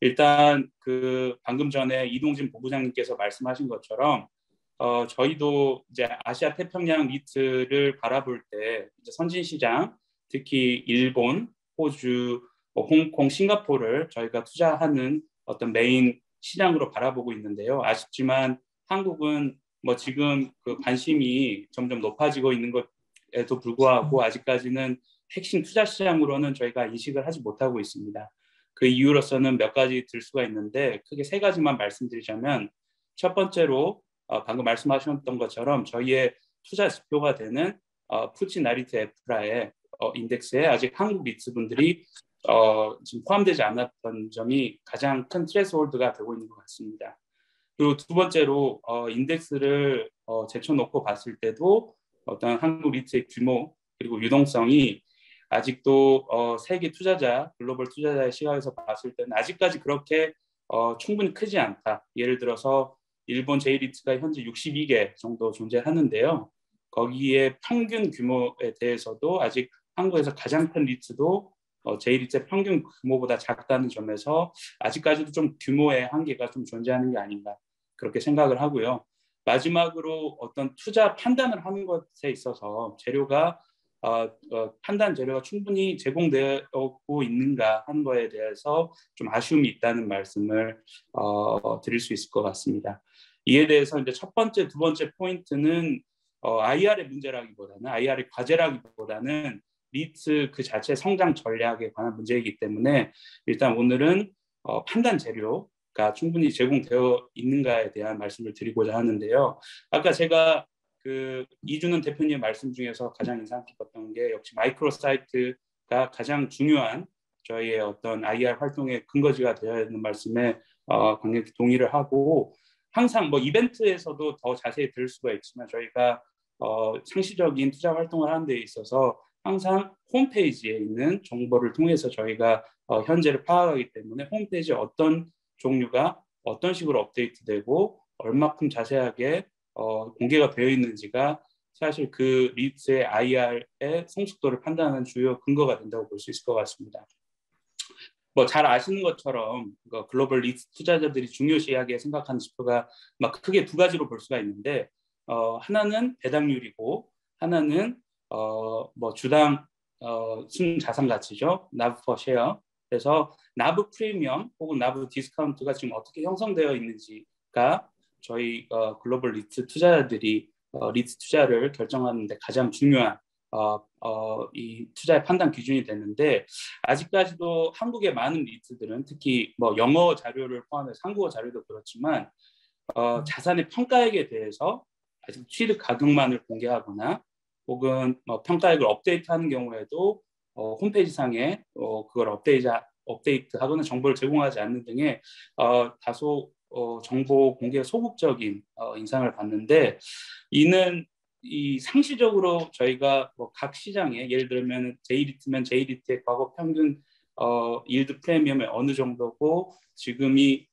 일단 그 방금 전에 이동진 본부장님께서 말씀하신 것처럼 저희도 이제 아시아 태평양 리츠를 바라볼 때 이제 선진 시장 특히 일본, 호주, 홍콩, 싱가포르를 저희가 투자하는 어떤 메인 시장으로 바라보고 있는데요. 아쉽지만 한국은 뭐 지금 그 관심이 점점 높아지고 있는 것에도 불구하고 아직까지는 핵심 투자 시장으로는 저희가 인식을 하지 못하고 있습니다. 그 이유로서는 몇 가지 들 수가 있는데 크게 3가지만 말씀드리자면 첫 번째로 방금 말씀하셨던 것처럼 저희의 투자 지표가 되는 푸치 나리트 에프라의 인덱스에 아직 한국 리츠 분들이 지금 포함되지 않았던 점이 가장 큰 트레스홀드가 되고 있는 것 같습니다. 그리고 두 번째로 인덱스를 제쳐놓고 봤을 때도 어떤 한국 리츠의 규모 그리고 유동성이 아직도 세계 투자자, 글로벌 투자자의 시각에서 봤을 때는 아직까지 그렇게 충분히 크지 않다. 예를 들어서 일본 J리츠가 현재 62개 정도 존재하는데요. 거기에 평균 규모에 대해서도 아직 한국에서 가장 큰 리츠도 J리츠의 평균 규모보다 작다는 점에서 아직까지도 좀 규모의 한계가 좀 존재하는 게 아닌가 그렇게 생각을 하고요. 마지막으로 어떤 투자 판단을 하는 것에 있어서 재료가 판단 재료가 충분히 제공되고 있는가 하는 거에 대해서 좀 아쉬움이 있다는 말씀을 드릴 수 있을 것 같습니다. 이에 대해서 이제 첫 번째, 두 번째 포인트는 IR의 문제라기보다는 IR의 과제라기보다는 리츠 그 자체 성장 전략에 관한 문제이기 때문에 일단 오늘은 판단 재료가 충분히 제공되어 있는가에 대한 말씀을 드리고자 하는데요. 아까 제가 그 이준원 대표님 말씀 중에서 가장 인상 깊었던 게 역시 마이크로 사이트가 가장 중요한 저희의 어떤 IR 활동의 근거지가 되어야 하는 말씀에 강력히 동의를 하고 항상 뭐 이벤트에서도 더 자세히 들을 수가 있지만 저희가 상시적인 투자 활동을 하는 데 있어서 항상 홈페이지에 있는 정보를 통해서 저희가 현재를 파악하기 때문에 홈페이지에 어떤 종류가 어떤 식으로 업데이트되고 얼마큼 자세하게 공개가 되어 있는지가 사실 그 리츠의 IR의 성숙도를 판단하는 주요 근거가 된다고 볼 수 있을 것 같습니다. 뭐 잘 아시는 것처럼 글로벌 리츠 투자자들이 중요시하게 생각하는 지표가 막 크게 2가지로 볼 수가 있는데 하나는 배당률이고 하나는 뭐 주당 순자산 가치죠. NAV per share. 그래서 NAV 프리미엄 혹은 NAV 디스카운트가 지금 어떻게 형성되어 있는지가 저희 글로벌 리츠 투자자들이 리츠 투자를 결정하는 데 가장 중요한 이 투자의 판단 기준이 되는데 아직까지도 한국의 많은 리츠들은 특히 뭐 영어 자료를 포함해서 한국어 자료도 그렇지만 자산의 평가액에 대해서 아직 취득 가격만을 공개하거나 혹은 평가액을 업데이트하는 경우에도 홈페이지 상에 그걸 업데이트하거나 정보를 제공하지 않는 등의 다소 정보 공개 소극적인 인상을 봤는데, 이는 이 상시적으로 저희가 뭐 각 시장에 예를 들면 J리트면 J리트의 과거 평균 일드 프리미엄이 어느 정도고 지금이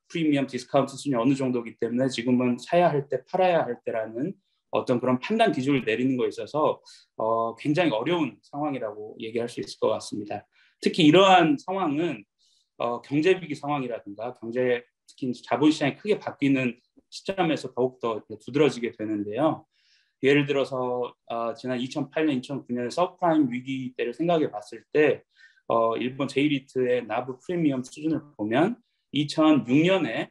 프리미엄 디스카운트 수준이 어느 정도이기 때문에 지금은 사야 할 때 팔아야 할 때라는 어떤 그런 판단 기준을 내리는 거에 있어서 굉장히 어려운 상황이라고 얘기할 수 있을 것 같습니다. 특히 이러한 상황은 경제 위기 상황이라든가 특히 자본시장이 크게 바뀌는 시점에서 더욱더 두드러지게 되는데요. 예를 들어서 지난 2008년, 2009년의 서프라임 위기 때를 생각해 봤을 때 일본 J리트의 나부 프리미엄 수준을 보면 2006년에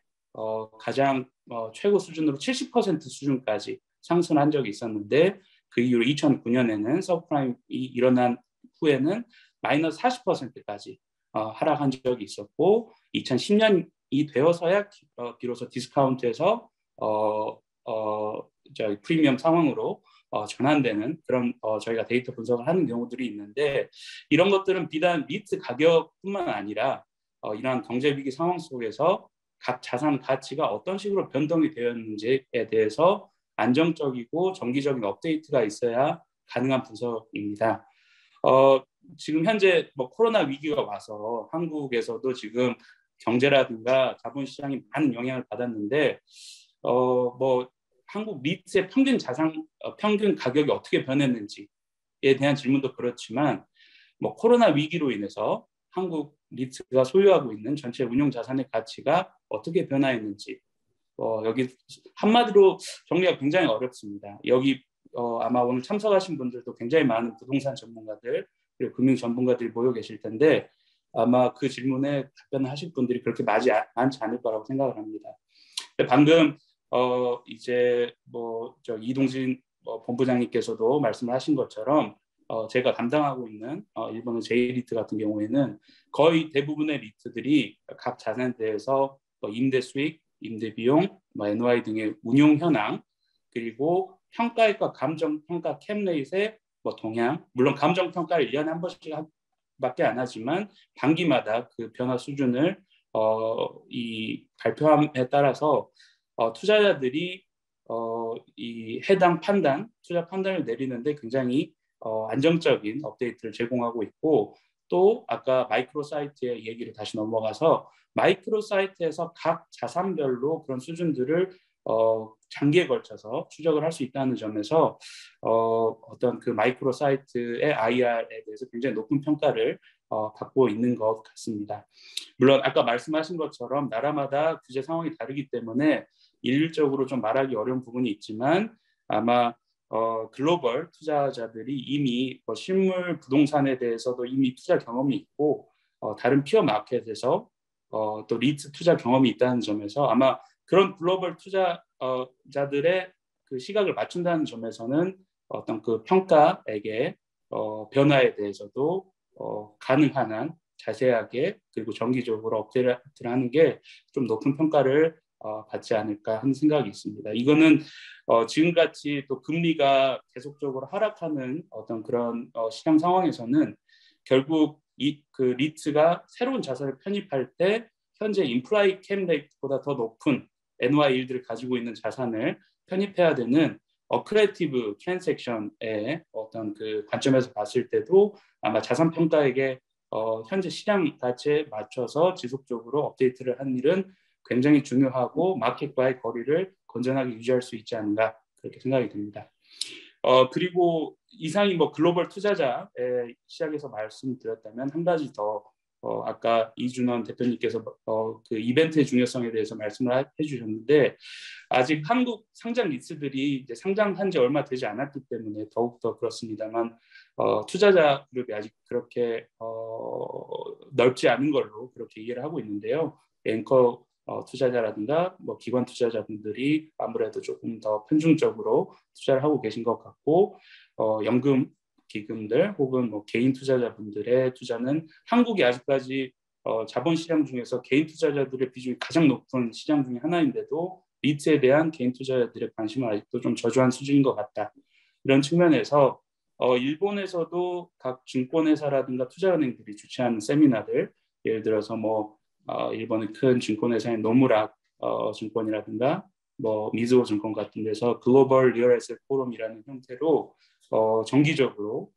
가장 최고 수준으로 70% 수준까지 상승한 적이 있었는데, 그 이후로 2009년에는 서브프라임이 일어난 후에는 마이너스 40%까지 하락한 적이 있었고, 2010년이 되어서야 비로소 디스카운트에서 프리미엄 상황으로 전환되는 그런 저희가 데이터 분석을 하는 경우들이 있는데, 이런 것들은 비단 리트 가격뿐만 아니라 이러한 경제 위기 상황 속에서 각 자산 가치가 어떤 식으로 변동이 되었는지에 대해서 안정적이고 정기적인 업데이트가 있어야 가능한 분석입니다. 지금 현재 뭐 코로나 위기가 와서 한국에서도 지금 경제라든가 자본시장이 많은 영향을 받았는데, 뭐 한국 리트의 평균 가격이 어떻게 변했는지에 대한 질문도 그렇지만, 뭐 코로나 위기로 인해서 한국 리트가 소유하고 있는 전체 운용 자산의 가치가 어떻게 변화했는지, 여기 한마디로 정리가 굉장히 어렵습니다. 여기 아마 오늘 참석하신 분들도 굉장히 많은 부동산 전문가들 그리고 금융 전문가들이 모여 계실 텐데, 아마 그 질문에 답변을 하실 분들이 그렇게 많지 않을 거라고 생각을 합니다. 방금 이제 뭐 이동진 본부장님께서도 말씀을 하신 것처럼 제가 담당하고 있는 일본의 J리트 같은 경우에는 거의 대부분의 리트들이 각 자산에 대해서 임대 수익, 임대 비용, NOI 등의 운용 현황, 그리고 평가액과 감정평가 캡레이트의 동향, 물론 감정평가를 1년에 한 번씩 밖에 안 하지만 반기마다 그 변화 수준을 이 발표함에 따라서 투자자들이 이 해당 투자 판단을 내리는데 굉장히 안정적인 업데이트를 제공하고 있고, 또 아까 마이크로 사이트의 얘기를 다시 넘어가서 마이크로 사이트에서 각 자산별로 그런 수준들을 장기에 걸쳐서 추적을 할 수 있다는 점에서 어떤 그 마이크로 사이트의 IR에 대해서 굉장히 높은 평가를 받고 있는 것 같습니다. 물론 아까 말씀하신 것처럼 나라마다 규제 상황이 다르기 때문에 일률적으로 좀 말하기 어려운 부분이 있지만, 아마 글로벌 투자자들이 이미 실물 부동산에 대해서도 이미 투자 경험이 있고 다른 피어 마켓에서 또 리트 투자 경험이 있다는 점에서 아마 그런 글로벌 투자자들의 그 시각을 맞춘다는 점에서는 어떤 그 평가액의 변화에 대해서도 가능한 한 자세하게 그리고 정기적으로 업데이트를 하는 게 좀 높은 평가를 받지 않을까 하는 생각이 있습니다. 이거는 지금같이 또 금리가 계속적으로 하락하는 어떤 그런 시장 상황에서는 결국 그 리트가 새로운 자산을 편입할 때 현재 인프라이 캡 레이트보다 더 높은 NOI 일들을 가지고 있는 자산을 편입해야 되는 어크레이티브 트랜잭션의 어떤 그 관점에서 봤을 때도 아마 자산 평가액의 현재 시장 가치에 맞춰서 지속적으로 업데이트를 하는 일은 굉장히 중요하고 마켓과의 거리를 건전하게 유지할 수 있지 않는가, 그렇게 생각이 듭니다. 그리고 이상이 글로벌 투자자의 시작에서 말씀드렸다면 한 가지 더 아까 이준원 대표님께서 그 이벤트의 중요성에 대해서 말씀을 해주셨는데, 아직 한국 상장 리트들이 이제 상장한 지 얼마 되지 않았기 때문에 더욱더 그렇습니다만 투자자 그룹이 아직 그렇게 넓지 않은 걸로 그렇게 이해를 하고 있는데요. 앵커 투자자라든가 기관 투자자분들이 아무래도 조금 더 편중적으로 투자를 하고 계신 것 같고, 연금 기금들 혹은 개인 투자자분들의 투자는 한국이 아직까지 자본시장 중에서 개인 투자자들의 비중이 가장 높은 시장 중에 하나인데도 리트에 대한 개인 투자자들의 관심은 아직도 좀 저조한 수준인 것 같다. 이런 측면에서 일본에서도 각 증권회사라든가 투자은행들이 주최하는 세미나들, 예를 들어서 뭐 일본의 큰 증권회사인 노무라 증권이라든가 뭐 미즈호 증권 같은 데서 글로벌 리얼 에셋 포럼이라는 형태로 정기적으로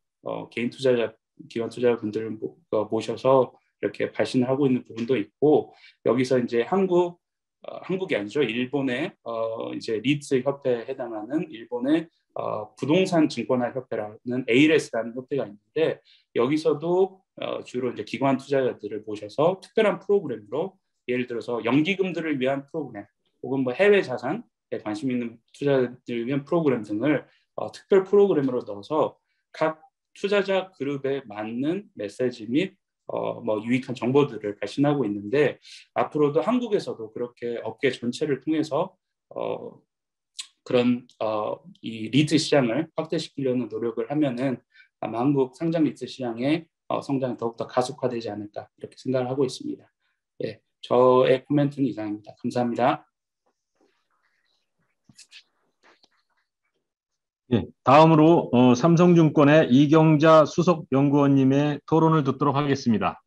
개인 투자자, 기관 투자자분들을 모셔서 이렇게 발신을 하고 있는 부분도 있고, 여기서 이제 한국이 아니죠. 일본의 이제 리츠 협회에 해당하는 일본의 부동산 증권화 협회라는 ALS라는 협회가 있는데, 여기서도 주로 이제 기관 투자자들을 모셔서 특별한 프로그램으로, 예를 들어서 연기금들을 위한 프로그램 혹은 뭐 해외 자산에 관심 있는 투자자들을 위한 프로그램 등을 특별 프로그램으로 넣어서 각 투자자 그룹에 맞는 메시지 및 뭐 유익한 정보들을 발신하고 있는데, 앞으로도 한국에서도 그렇게 업계 전체를 통해서 그런 이 리트 시장을 확대시키려는 노력을 하면은 아마 한국 상장 리트 시장의 성장이 더욱더 가속화되지 않을까, 이렇게 생각을 하고 있습니다. 예, 저의 코멘트는 이상입니다. 감사합니다. 예, 다음으로 삼성증권의 이경자 수석연구원님의 토론을 듣도록 하겠습니다.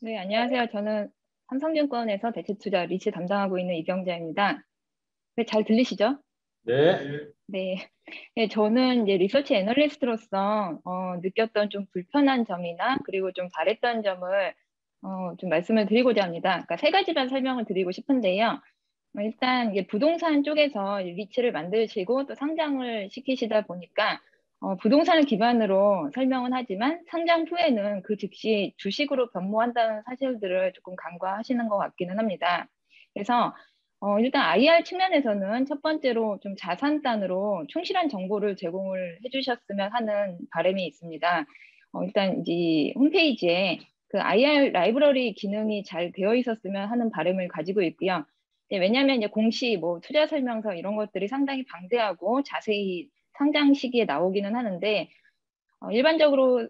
네, 안녕하세요. 저는 삼성증권에서 대체투자 리츠 담당하고 있는 이경자입니다. 네, 잘 들리시죠? 네. 네. 네, 저는 이제 리서치 애널리스트로서 느꼈던 좀 불편한 점이나 그리고 좀 잘했던 점을 좀 말씀을 드리고자 합니다. 그러니까 세 가지만 설명을 드리고 싶은데요. 일단 이게 부동산 쪽에서 리츠를 만드시고 또 상장을 시키시다 보니까 부동산을 기반으로 설명은 하지만 상장 후에는 그 즉시 주식으로 변모한다는 사실들을 조금 간과하시는 것 같기는 합니다. 그래서 일단 IR 측면에서는 첫 번째로 좀 자산단으로 충실한 정보를 제공을 해주셨으면 하는 바람이 있습니다. 일단 이 홈페이지에 그 IR 라이브러리 기능이 잘 되어 있었으면 하는 바람을 가지고 있고요. 왜냐하면 이제 공시, 뭐 투자 설명서 이런 것들이 상당히 방대하고 자세히 상장 시기에 나오기는 하는데 일반적으로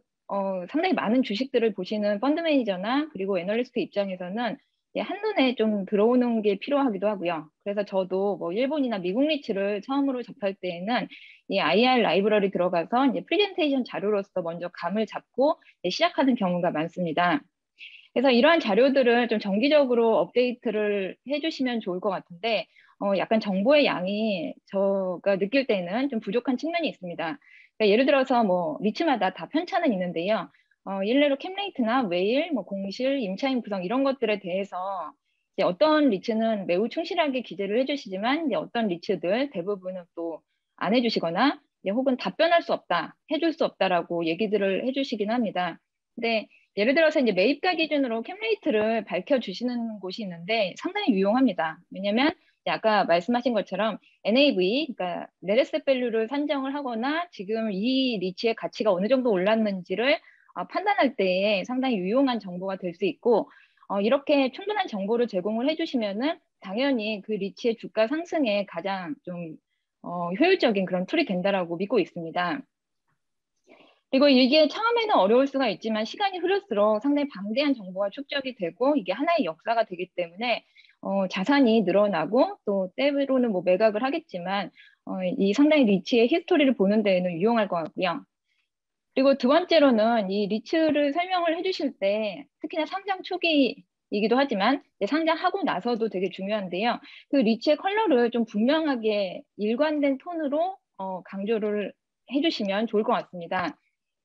상당히 많은 주식들을 보시는 펀드 매니저나 그리고 애널리스트 입장에서는 한눈에 좀 들어오는 게 필요하기도 하고요. 그래서 저도 뭐 일본이나 미국 리츠를 처음으로 접할 때에는 이 IR 라이브러리 들어가서 이제 프레젠테이션 자료로서 먼저 감을 잡고 시작하는 경우가 많습니다. 그래서 이러한 자료들을 좀 정기적으로 업데이트를 해주시면 좋을 것 같은데 약간 정보의 양이 제가 느낄 때는 좀 부족한 측면이 있습니다. 그러니까 예를 들어서 뭐 리츠마다 다 편차는 있는데요. 일례로 캠레이트나 웨일, 뭐 공실, 임차인 구성 이런 것들에 대해서 이제 어떤 리츠는 매우 충실하게 기재를 해주시지만 이제 어떤 리츠들 대부분은 또 안 해주시거나 혹은 답변할 수 없다, 해줄 수 없다라고 얘기들을 해주시긴 합니다. 근데 예를 들어서 이제 매입가 기준으로 캠레이트를 밝혀주시는 곳이 있는데 상당히 유용합니다. 왜냐하면 아까 말씀하신 것처럼 NAV, 그러니까 Net Asset Value를 산정을 하거나 지금 이 리츠의 가치가 어느 정도 올랐는지를 판단할 때에 상당히 유용한 정보가 될 수 있고 이렇게 충분한 정보를 제공을 해주시면은 당연히 그 리츠의 주가 상승에 가장 좀 효율적인 그런 툴이 된다라고 믿고 있습니다. 그리고 이게 처음에는 어려울 수가 있지만 시간이 흐를수록 상당히 방대한 정보가 축적이 되고 이게 하나의 역사가 되기 때문에 자산이 늘어나고 또 때로는 뭐 매각을 하겠지만 이 상당히 리츠의 히스토리를 보는 데에는 유용할 것 같고요. 그리고 두 번째로는 이 리츠를 설명을 해주실 때 특히나 상장 초기이기도 하지만 상장하고 나서도 되게 중요한데요. 그 리츠의 컬러를 좀 분명하게 일관된 톤으로 강조를 해주시면 좋을 것 같습니다.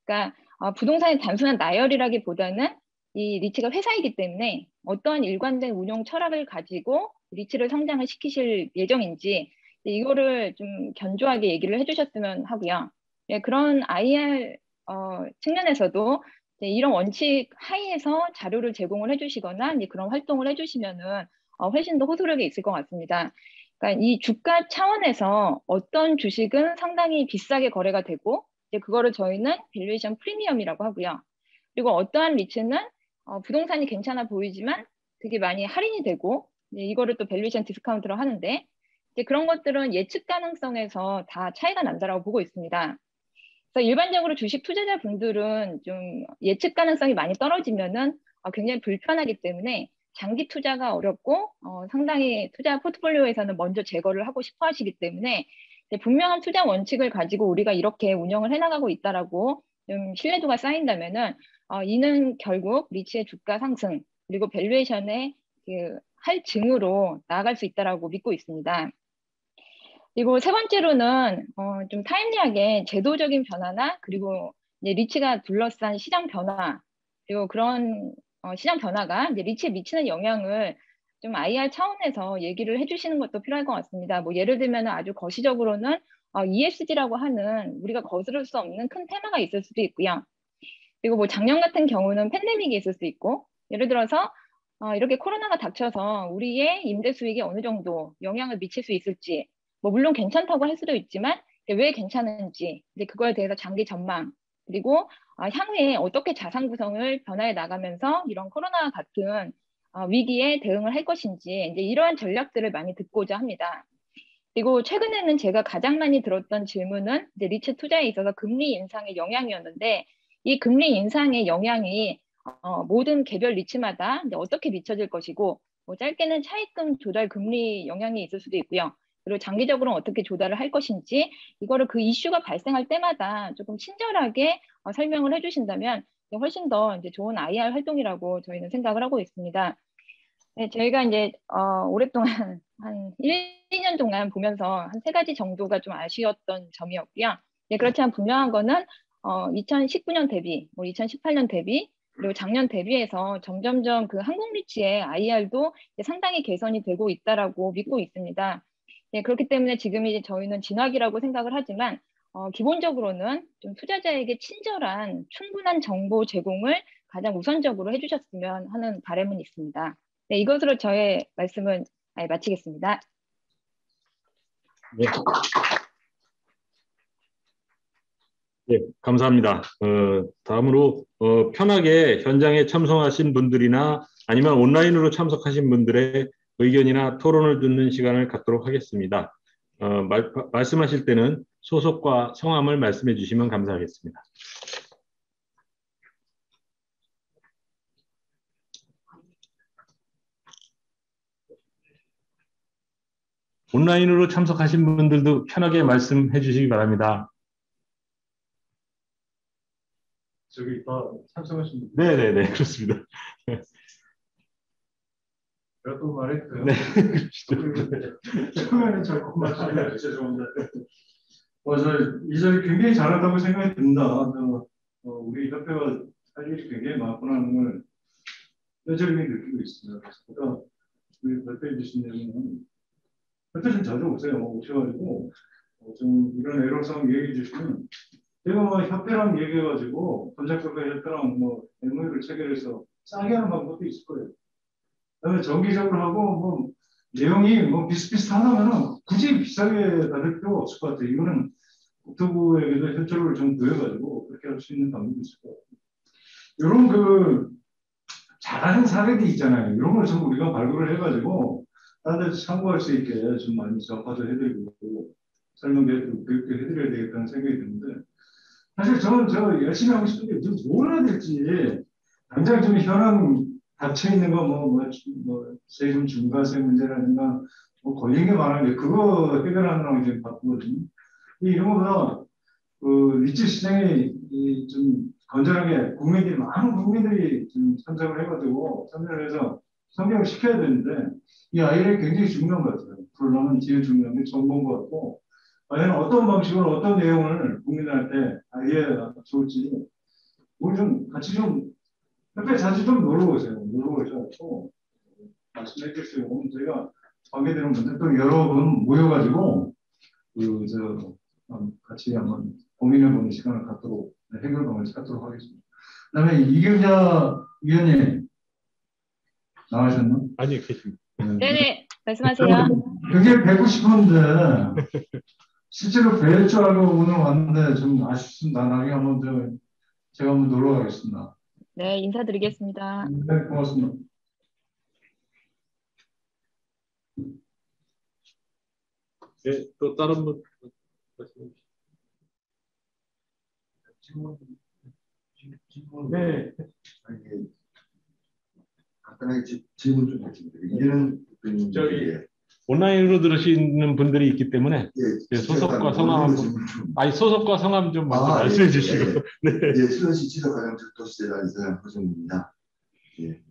그러니까 부동산의 단순한 나열이라기보다는 이 리츠가 회사이기 때문에 어떠한 일관된 운용 철학을 가지고 리츠를 성장을 시키실 예정인지 이거를 좀 견조하게 얘기를 해주셨으면 하고요. 예, 그런 IR 측면에서도 이런 원칙 하에서 자료를 제공을 해주시거나 그런 활동을 해주시면은 훨씬 더 호소력이 있을 것 같습니다. 그러니까 이 주가 차원에서 어떤 주식은 상당히 비싸게 거래가 되고 그거를 저희는 밸류에이션 프리미엄이라고 하고요. 그리고 어떠한 리츠는 부동산이 괜찮아 보이지만 되게 많이 할인이 되고 이거를 또 밸류에이션 디스카운트로 하는데 그런 것들은 예측 가능성에서 다 차이가 난다라고 보고 있습니다. 그래서 일반적으로 주식 투자자분들은 좀 예측 가능성이 많이 떨어지면은 굉장히 불편하기 때문에 장기 투자가 어렵고 상당히 투자 포트폴리오에서는 먼저 제거를 하고 싶어 하시기 때문에 분명한 투자 원칙을 가지고 우리가 이렇게 운영을 해나가고 있다라고 좀 신뢰도가 쌓인다면은 이는 결국 리츠의 주가 상승 그리고 밸류에이션의 그 할증으로 나아갈 수 있다라고 믿고 있습니다. 그리고 세 번째로는 좀 타임리하게 제도적인 변화나 그리고 이제 리츠가 둘러싼 시장 변화 그리고 그런 시장 변화가 이제 리츠에 미치는 영향을 좀 IR 차원에서 얘기를 해주시는 것도 필요할 것 같습니다. 뭐 예를 들면 아주 거시적으로는 ESG라고 하는 우리가 거스를 수 없는 큰 테마가 있을 수도 있고요. 그리고 뭐 작년 같은 경우는 팬데믹이 있을 수 있고 예를 들어서 이렇게 코로나가 닥쳐서 우리의 임대 수익에 어느 정도 영향을 미칠 수 있을지 뭐 물론 괜찮다고 할 수도 있지만 왜 괜찮은지 이제 그거에 대해서 장기 전망 그리고 향후에 어떻게 자산 구성을 변화해 나가면서 이런 코로나 같은 위기에 대응을 할 것인지 이제 이러한 전략들을 많이 듣고자 합니다. 그리고 최근에는 제가 가장 많이 들었던 질문은 이제 리츠 투자에 있어서 금리 인상의 영향이었는데 이 금리 인상의 영향이 모든 개별 리츠마다 이제 어떻게 미쳐질 것이고 뭐 짧게는 차입금 조달 금리 영향이 있을 수도 있고요. 그리고 장기적으로는 어떻게 조달을 할 것인지 이거를 그 이슈가 발생할 때마다 조금 친절하게 설명을 해주신다면 훨씬 더 이제 좋은 IR 활동이라고 저희는 생각을 하고 있습니다. 네, 저희가 이제 오랫동안 한 1, 2년 동안 보면서 한 3가지 정도가 좀 아쉬웠던 점이었고요. 네, 그렇지만 분명한 거는 2019년 대비, 뭐 2018년 대비, 그리고 작년 대비해서 점점점 그 한국리츠의 IR도 상당히 개선이 되고 있다라고 믿고 있습니다. 네, 그렇기 때문에 지금 이제 저희는 진학이라고 생각을 하지만 기본적으로는 좀 투자자에게 친절한 충분한 정보 제공을 가장 우선적으로 해주셨으면 하는 바람은 있습니다. 네, 이것으로 저의 말씀은 마치겠습니다. 네. 네, 감사합니다. 다음으로 편하게 현장에 참석하신 분들이나 아니면 온라인으로 참석하신 분들의 의견이나 토론을 듣는 시간을 갖도록 하겠습니다. 말씀하실 때는 소속과 성함을 말씀해 주시면 감사하겠습니다. 온라인으로 참석하신 분들도 편하게 말씀해 주시기 바랍니다. 저기 참석하신 분. 네네네, 그렇습니다. 제가 또 말했고요. 네, 처음에는 잘 못 맞추니까 죄송합니다. 이 자리 굉장히 잘한다고 생각이 듭니다. 우리 협회가 할 일이 굉장히 많구나 하는 걸 뼈저리게 느끼고 있습니다. 그래서 우리 발표해 주신 내용은 협회 좀 자주 오세요. 오셔가지고 좀 이런 애로사항 얘기해 주시면 제가 뭐 협회랑 얘기해가지고 건설협회 협회랑 뭐 MOU를 체결해서 싸게 하는 방법도 있을 거예요. 그다음에 정기적으로 하고 뭐 내용이 뭐 비슷비슷하다면은 굳이 비싸게 받을 필요가 없을 것 같아요. 이거는 국토부에게도 협조를 좀 구해가지고 그렇게 할 수 있는 방법이 있을 것 같아요. 이런 그 잘하는 사례들이 있잖아요. 이런 걸 좀 우리가 발굴을 해가지고 다른 데서 참고할 수 있게 좀 많이 접하도 해드리고 설명도 해드리고 교육도 해드려야 되겠다는 생각이 드는데 사실 저는 열심히 하고 싶은데 좀 뭘 해야 될지 당장 좀 현황 닥쳐 있는 거 뭐 세금 중과세 문제라든가 뭐 걸린 게 많은데 그거 해결하느라고 이제 바쁘거든요. 이런 거보다 그 리츠 시장이 좀 건전하게 많은 국민들이 좀 참석을 해가지고 참여를 해서 성장을 시켜야 되는데 이 아이를 굉장히 중요한 것 같아요. 그러려면 제일 중요한 게 정보인 것 같고 과연 어떤 방식으로 어떤 내용을 국민한테 알려야 좋을지 우리 좀 같이 좀 협회 자주 좀 놀러 오세요. 놀러 오셔서 말씀해 주세요. 저희가 관계되는 분들 또 여러 분 모여가지고 같이 한번 고민해보는 시간을 갖도록 해결방을 찾도록 하겠습니다. 그다음에 이경자 위원님 나가셨나? 아니, 계십니다. 네네, 말씀하세요. 굉장히 뵙고 싶었는데 실제로 뵐 줄 알고 오늘 왔는데 좀 아쉽습니다. 나중에 한번 제가 한번 놀러 가겠습니다. 네, 인사드리겠습니다. 네, 고맙습니다. 네, 또 다른 분. 네. 간단하게 질문 좀 드리겠습니다. 이제는 저기 온라인으로 들으시는 분들이 있기 때문에 예, 소속과 성함 아니 소속과 성함 좀 먼저 말씀해 예, 주시고. 예, 네. 예, 수원시 지도가정 도시재단 이사장 허정입니다. 예.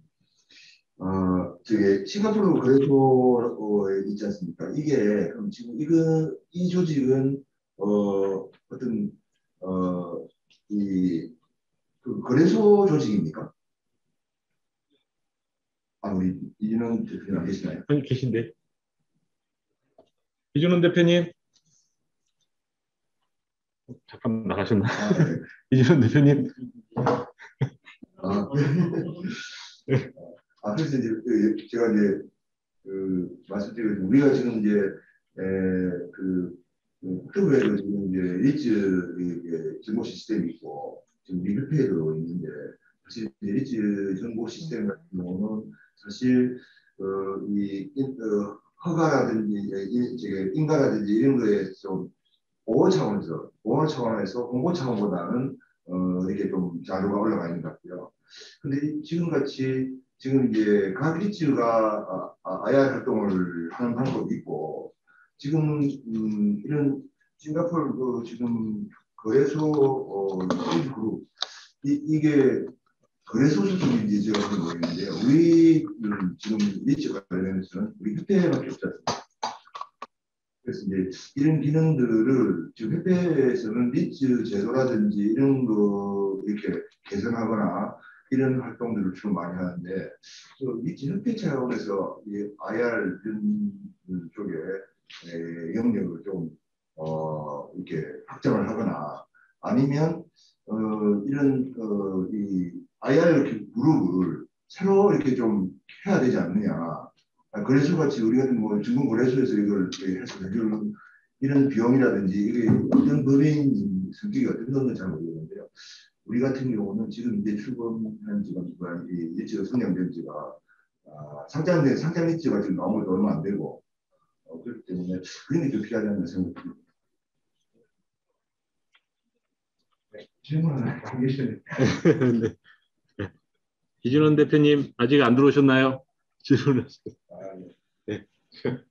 저기 싱가포르 거래소에 있지 않습니까? 이게 그럼 지금 이 조직은 어떤 그 거래소 조직입니까? 우리 이준원 대표님 안 계시나요? 아니, 계신데. 이준원 대표님. 잠깐 나가셨나? 네. 이준원 대표님. 그래서 이제 제가 이제 말씀드리면 우리가 지금 이제 국토부에도 지금 이제 리츠 정보 시스템이 있고 지금 우리 협회에도 있는데 사실 이제 리츠 정보 시스템 같은 경우는 사실 이 허가라든지 인가라든지 이런 거에 좀 보호 차원에서 홍보 차원보다는 이렇게 좀 자료가 올라가 있는 것 같고요. 근데 지금 이제 각 리츠가 IR 활동을 하는 방법이 있고 지금 이런 싱가포르 지금 거래소 그룹 이게 거래소 수준인지 제가 잘 모르겠는데요. 우리는 지금 리츠 관련해서는 우리 협회밖에 없지 않습니까? 그래서 이제 이런 기능들을 지금 협회에서는 리츠 제도라든지 이런 거 이렇게 개선하거나 이런 활동들을 주로 많이 하는데 리츠 협회 차원에서 이 IR 이런 쪽에 영역을 좀 이렇게 확장을 하거나 아니면 이런 이 IR 그룹을 새로 이렇게 좀 해야 되지 않느냐. 거래소 같이 우리 같은 뭐 중국 거래소에서 이걸 해서 해주는 이런 비용이라든지 이게 어떤 법인 성격이 어떤 건지 잘 모르겠는데요. 우리 같은 경우는 지금 이제 출범한 지가 이 리츠가 성장된 지가 상장 리츠가 지금 나온 것도 얼마 안 되고 그렇기 때문에 그런 게 좀 필요하지 않나 생각합니다. 질문 하나 계시네요. 네. 이준원 대표님 아직 안 들어오셨나요? 질문하세요. 네.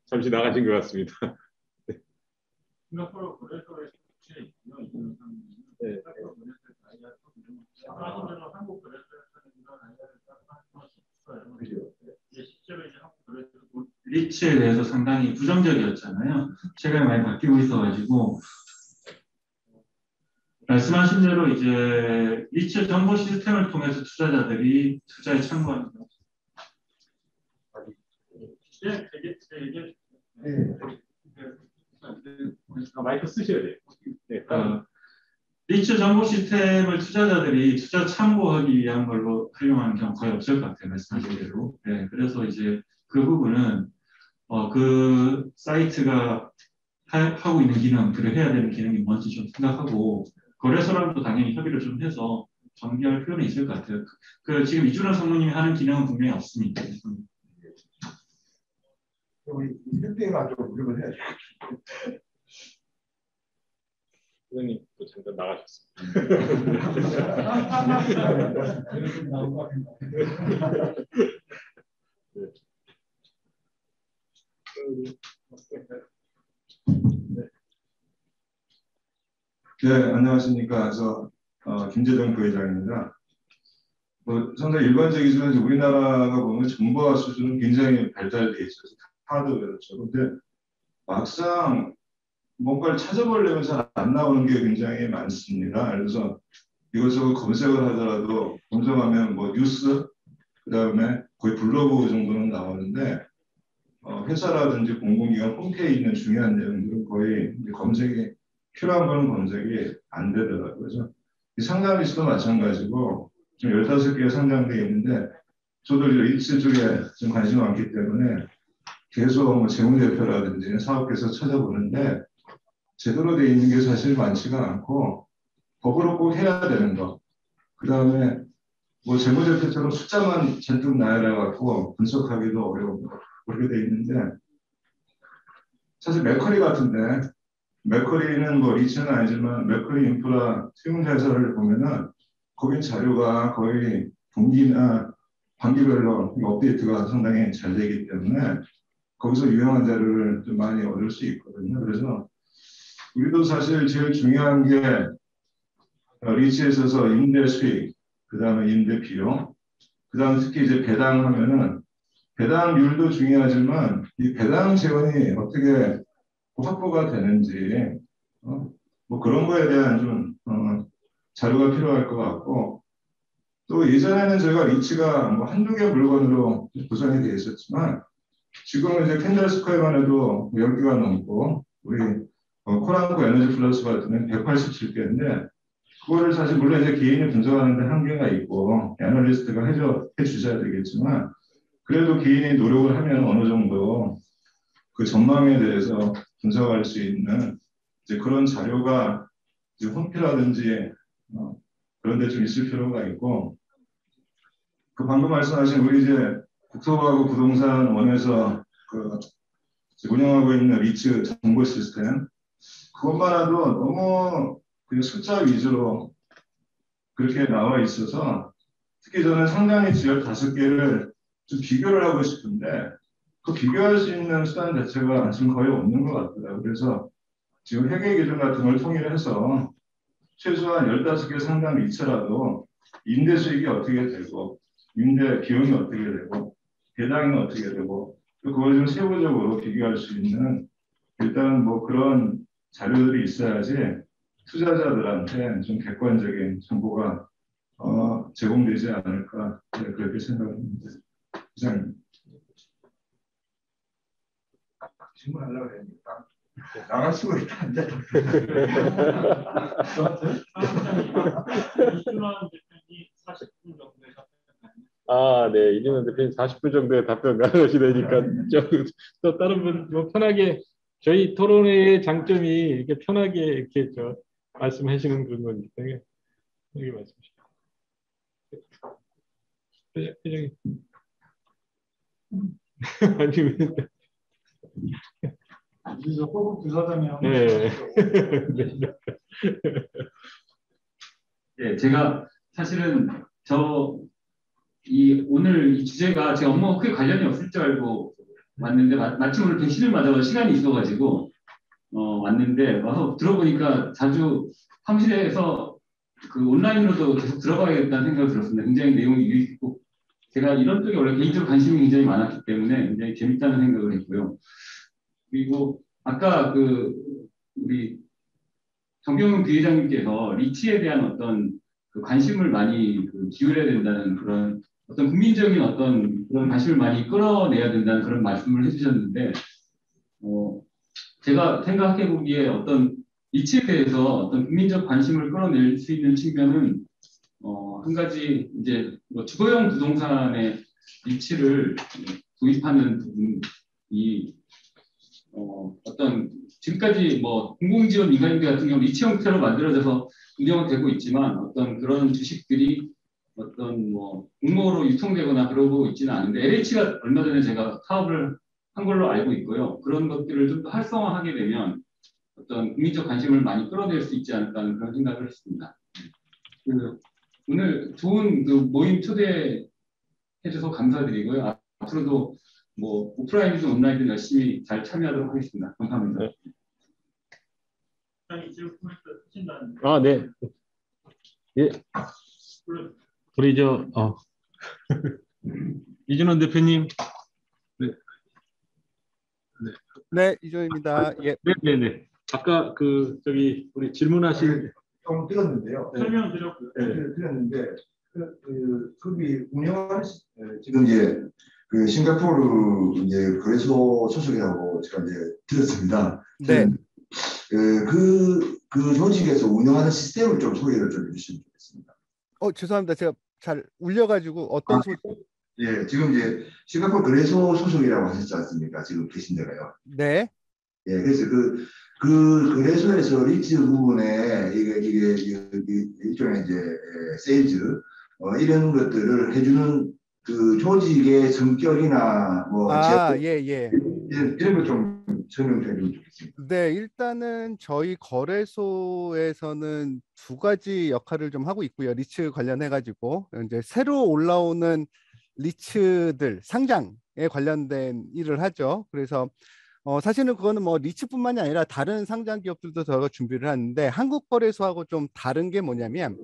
잠시 나가신 것 같습니다. 네. 싱가포르 거래소에 있고요. 네. 한국 거래소에서는 이런 아이디어를 따라할 수 없어요. 실제로 이제 한국 거래소 리츠에 대해서 상당히 부정적이었잖아요. 최근에 많이 바뀌고 있어가지고 말씀하신 대로 이제 리츠 정보 시스템을 통해서 투자자들이 투자에 참고하는 거. 마이크 쓰셔야 돼요. 네. 리츠 정보 시스템을 투자자들이 투자 참고하기 위한 걸로 활용하는 경우 거의 없을 것 같아요. 말씀하신 대로. 네, 그래서 이제 그 부분은 그 사이트가 하고 있는 기능, 그리고 해야 되는 기능이 뭔지 좀 생각하고 거래소랑도 당연히 협의를 좀 해서 정비할 필요는 있을 것 같아요. 지금 이준원 성모님이 하는 기능은 분명히 없습니다. 우리 협회가 좀 노력을 해야죠. 선생님 또 잠깐 나가셨습니다. 네, 안녕하십니까. 저 김재동 부회장입니다. 상당히 일반적이지만 우리나라가 보면 정보화 수준은 굉장히 발달돼 있어서 하도 그렇죠. 근데 막상 뭔가를 찾아보려면 잘 안 나오는 게 굉장히 많습니다. 그래서 이것저것 검색을 하더라도 검색하면 뭐 뉴스, 그 다음에 거의 블로그 정도는 나오는데 회사라든지 공공기관 홈페이지에 있는 중요한 내용들은 거의 검색이 필요한 거는 검색이 안 되더라고요. 그래서 이 상장 리스트도 마찬가지고 지금 15개가 상장되어 있는데 저도 리츠 쪽에 좀 관심이 많기 때문에 계속 뭐 재무대표라든지 사업계에서 찾아보는데 제대로 되어 있는 게 사실 많지가 않고 법으로 꼭 해야 되는 거. 그 다음에 뭐 재무대표처럼 숫자만 잔뜩 나열해 갖고 분석하기도 어려운 거 그렇게 되어 있는데 사실 맥커리 같은데 맥커리는 뭐 리츠는 아니지만 맥커리 인프라 수용자사를 보면은 거기 자료가 거의 분기나 반기별로 업데이트가 상당히 잘 되기 때문에 거기서 유용한 자료를 좀 많이 얻을 수 있거든요. 그래서 우리도 사실 제일 중요한 게 리치에 있어서 임대 수익, 그 다음에 임대 비용, 그 다음에 특히 이제 배당하면은 배당률도 중요하지만 이 배당 재원이 어떻게 확보가 되는지 뭐 그런 거에 대한 좀 자료가 필요할 것 같고, 또 예전에는 저희가 리치가 뭐 한두 개 물건으로 구성이 되어 있었지만 지금은 이제 캔들 스퀘어만 해도 10개가 넘고 우리 코란코 에너지 플러스 같은 경우는 187개인데 그거를 사실 물론 이제 개인이 분석하는데 한계가 있고 애널리스트가 해주셔야 되겠지만 그래도 개인이 노력을 하면 어느 정도 그 전망에 대해서 분석할 수 있는 이제 그런 자료가 이제 홈피라든지 그런 데 좀 있을 필요가 있고, 그 방금 말씀하신 우리 이제 국토부하고 부동산원에서 그 운영하고 있는 리츠 정보 시스템, 그것만 해도 너무 그냥 숫자 위주로 그렇게 나와 있어서 특히 저는 상당히 지역 5개를 좀 비교를 하고 싶은데 그 비교할 수 있는 수단 자체가 지금 거의 없는 것 같더라고요. 그래서 지금 회계 기준 같은 걸 통일해서 최소한 15개 상당 리츠라도 임대 수익이 어떻게 되고 임대 비용이 어떻게 되고 배당이 어떻게 되고 또 그걸 좀 세부적으로 비교할 수 있는 일단 뭐 그런 자료들이 있어야지 투자자들한테 좀 객관적인 정보가 제공되지 않을까 그렇게 생각합니다. 이상입니다. 질문하려고 했으니까 나갈 수가 있다. 이제. 이준환 대표님 40분 정도에 아, 네. 이준환 대표님 40분 정도의 답변 가능하시다니까 또 다른 분 뭐 편하게 저희 토론회의 장점이 이렇게 편하게 이렇게 말씀하시는 그런 거니까 편하게 말씀하시죠. 표정이 아니면 이제 호국 부사장이 한번 네. 네, 제가 사실은 오늘 이 주제가 제 업무와 크게 관련이 없을 줄 알고 왔는데 마침 오늘 백신을 맞아서 시간이 있어가지고 왔는데 와서 들어보니까 자주 사무실에서 그 온라인으로도 계속 들어가야겠다는 생각이 들었습니다. 굉장히 내용이 유익했고 제가 이런 쪽에 원래 개인적으로 관심이 굉장히 많았기 때문에 굉장히 재밌다는 생각을 했고요. 그리고 아까 우리 정경훈 부회장님께서 리치에 대한 어떤 그 관심을 많이 기울여야 된다는 그런 어떤 국민적인 어떤 그런 관심을 많이 끌어내야 된다는 그런 말씀을 해주셨는데, 제가 생각해 보기에 어떤 리치에 대해서 어떤 국민적 관심을 끌어낼 수 있는 측면은 한 가지 이제 뭐 주거용 부동산의 리치를 도입하는 부분이 어떤 지금까지 뭐 공공지원 민간임대 같은 경우 리치 형태로 만들어져서 운영되고 있지만 어떤 그런 주식들이 어떤 뭐 공모로 유통되거나 그러고 있지는 않은데 LH가 얼마 전에 제가 사업을 한 걸로 알고 있고요. 그런 것들을 좀 더 활성화하게 되면 어떤 국민적 관심을 많이 끌어낼 수 있지 않을까 하는 그런 생각을 했습니다. 오늘 좋은 그 모임 초대해줘서 감사드리고요. 앞으로도 뭐 오프라인이든 온라인이든 열심히 잘 참여하도록 하겠습니다. 감사합니다. 아, 네. 예. 우리 이준환 대표님. 네. 네. 네, 이조입니다. 예. 네. 아까 우리 질문하신 좀 들었는데요. 설명 드렸고요. 네, 들었는데 그룹이 운영하는 지금 이제 그 싱가포르 이제 거래소 소속이라고 제가 이제 들었습니다. 네. 그 조직에서 운영하는 시스템을 좀 소개를 좀 해주시면 좋겠습니다. 죄송합니다. 제가 잘 울려가지고 어떤 소리? 예, 지금 이제 싱가포르 거래소 소속이라고 하셨지 않습니까? 지금 계신 데가요. 네. 예, 그래서 그 거래소에서 리츠 부분에 이게 일종의 이제 세일즈 이런 것들을 해주는 그 조직의 성격이나 뭐 예. 이런 거 좀 설명 좀 해주면 좋겠습니다. 네, 일단은 저희 거래소에서는 2가지 역할을 좀 하고 있고요. 리츠 관련해 가지고 이제 새로 올라오는 리츠들 상장 관련된 일을 하죠. 그래서 사실은 그거는 뭐 리츠뿐만이 아니라 다른 상장 기업들도 저희가 준비를 하는데 한국거래소하고 좀 다른 게 뭐냐면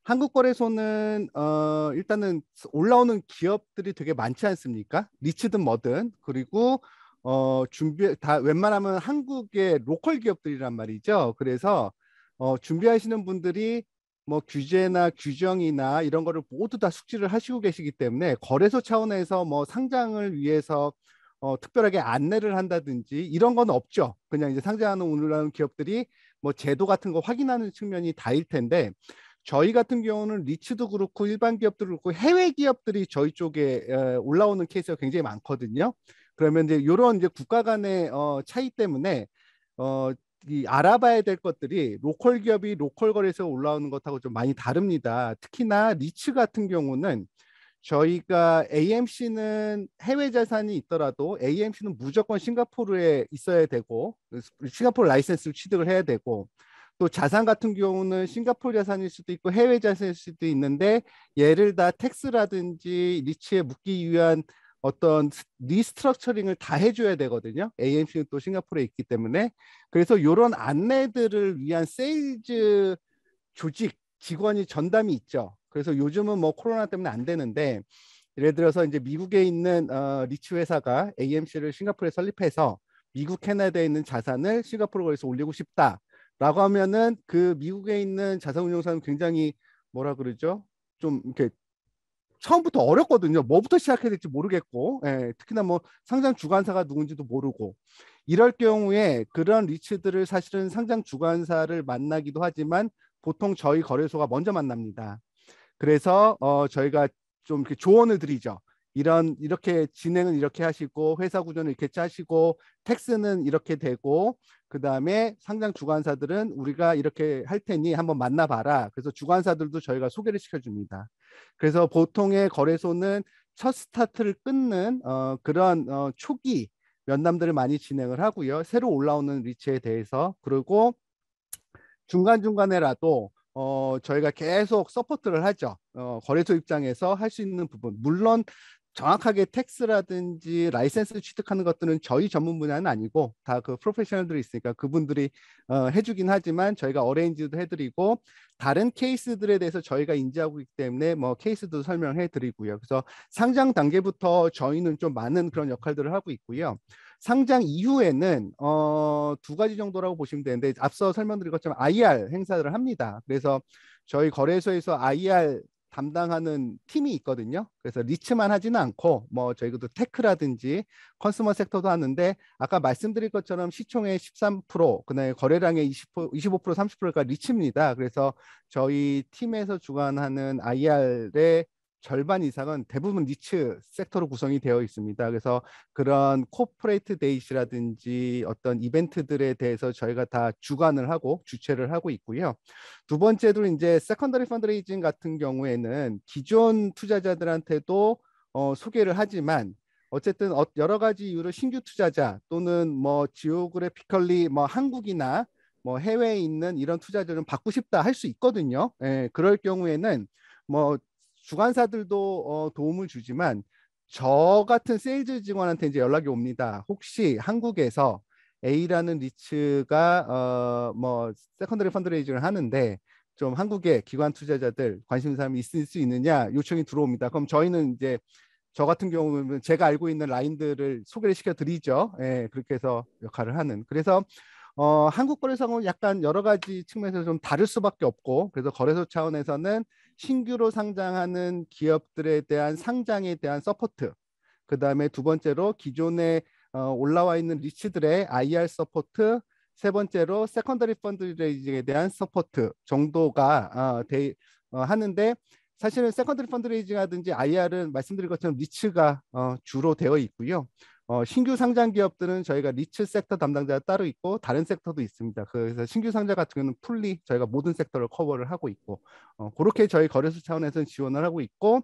한국거래소는 일단은 올라오는 기업들이 되게 많지 않습니까? 리츠든 뭐든. 그리고 준비 다 웬만하면 한국의 로컬 기업들이란 말이죠. 그래서 준비하시는 분들이 뭐 규제나 규정이나 이런 거를 모두 다 숙지를 하시고 계시기 때문에 거래소 차원에서 뭐 상장을 위해서 특별하게 안내를 한다든지 이런 건 없죠. 그냥 이제 상장하는 오늘하는 기업들이 뭐 제도 같은 거 확인하는 측면이 다일 텐데 저희 같은 경우는 리츠도 그렇고 일반 기업도 그렇고 해외 기업들이 저희 쪽에 올라오는 케이스가 굉장히 많거든요. 그러면 이제 이런 이제 국가 간의 차이 때문에 이 알아봐야 될 것들이 로컬 기업이 로컬 거래소에 올라오는 것하고 좀 많이 다릅니다. 특히나 리츠 같은 경우는 저희가 AMC는 해외 자산이 있더라도 AMC는 무조건 싱가포르에 있어야 되고 싱가포르 라이센스를 취득을 해야 되고 또 자산 같은 경우는 싱가포르 자산일 수도 있고 해외 자산일 수도 있는데 얘를 다 텍스라든지 리츠에 묻기 위한 어떤 리스트럭처링을 다 해줘야 되거든요. AMC는 또 싱가포르에 있기 때문에 그래서 이런 안내들을 위한 세일즈 조직 직원이 전담이 있죠. 그래서 요즘은 뭐 코로나 때문에 안 되는데 예를 들어서 이제 미국에 있는 리츠 회사가 AMC를 싱가포르에 설립해서 미국 캐나다에 있는 자산을 싱가포르 거래소 올리고 싶다라고 하면은 그 미국에 있는 자산운용사는 굉장히 뭐라 그러죠? 좀 이렇게 처음부터 어렵거든요. 뭐부터 시작해야 될지 모르겠고, 특히나 뭐 상장 주관사가 누군지도 모르고 이럴 경우에 그런 리츠들을 사실은 상장 주관사를 만나기도 하지만 보통 저희 거래소가 먼저 만납니다. 그래서 저희가 좀 이렇게 조언을 드리죠. 이렇게 진행은 이렇게 하시고 회사 구조는 이렇게 짜시고 텍스는 이렇게 되고 그 다음에 상장 주관사들은 우리가 이렇게 할 테니 한번 만나봐라. 그래서 주관사들도 저희가 소개를 시켜줍니다. 그래서 보통의 거래소는 첫 스타트를 끊는 그런 초기 면담들을 많이 진행을 하고요. 새로 올라오는 리츠에 대해서 그리고 중간중간에라도 저희가 계속 서포트를 하죠. 거래소 입장에서 할 수 있는 부분. 물론 정확하게 텍스라든지 라이센스 취득하는 것들은 저희 전문 분야는 아니고 다 그 프로페셔널들이 있으니까 그분들이 해주긴 하지만 저희가 어레인지도 해드리고 다른 케이스들에 대해서 저희가 인지하고 있기 때문에 뭐 케이스도 설명해 드리고요. 그래서 상장 단계부터 저희는 좀 많은 그런 역할들을 하고 있고요. 상장 이후에는 두 가지 정도라고 보시면 되는데 앞서 설명드린 것처럼 IR 행사를 합니다. 그래서 저희 거래소에서 IR 담당하는 팀이 있거든요. 그래서 리츠만 하지는 않고 뭐 저희도 테크라든지 컨슈머 섹터도 하는데 아까 말씀드린 것처럼 시총의 13%, 그다음에 거래량의 25%, 30%가 리츠입니다. 그래서 저희 팀에서 주관하는 IR의 절반 이상은 대부분 리츠 섹터로 구성이 되어 있습니다. 그래서 그런 코퍼레이트 데이시라든지 어떤 이벤트들에 대해서 저희가 다 주관을 하고 주최를 하고 있고요. 두 번째로 이제 세컨더리 펀드레이징 같은 경우에는 기존 투자자들한테도 소개를 하지만 어쨌든 여러 가지 이유로 신규 투자자 또는 뭐 지오그래피컬리 뭐 한국이나 뭐 해외에 있는 이런 투자자들은 받고 싶다 할 수 있거든요. 그럴 경우에는 뭐 주관사들도 도움을 주지만 저 같은 세일즈 직원한테 이제 연락이 옵니다. 혹시 한국에서 A라는 리츠가 뭐 세컨더리 펀드레이징을 하는데 좀 한국의 기관 투자자들 관심 사람이 있을 수 있느냐 요청이 들어옵니다. 그럼 저희는 이제 저 같은 경우는 제가 알고 있는 라인들을 소개를 시켜드리죠. 그렇게 해서 역할을 하는. 그래서 한국 거래소는 약간 여러 가지 측면에서 좀 다를 수밖에 없고 그래서 거래소 차원에서는 신규로 상장하는 기업들에 대한 상장에 대한 서포트 그 다음에 두 번째로 기존에 올라와 있는 리츠들의 IR 서포트 세 번째로 세컨더리 펀드레이징에 대한 서포트 정도가 하는데 사실은 세컨더리 펀드레이징 하든지 IR은 말씀드린 것처럼 리츠가 주로 되어 있고요. 신규 상장 기업들은 저희가 리츠 섹터 담당자가 따로 있고 다른 섹터도 있습니다. 그래서 신규 상장 같은 경우는 풀리 저희가 모든 섹터를 커버를 하고 있고 그렇게 저희 거래소 차원에서는 지원을 하고 있고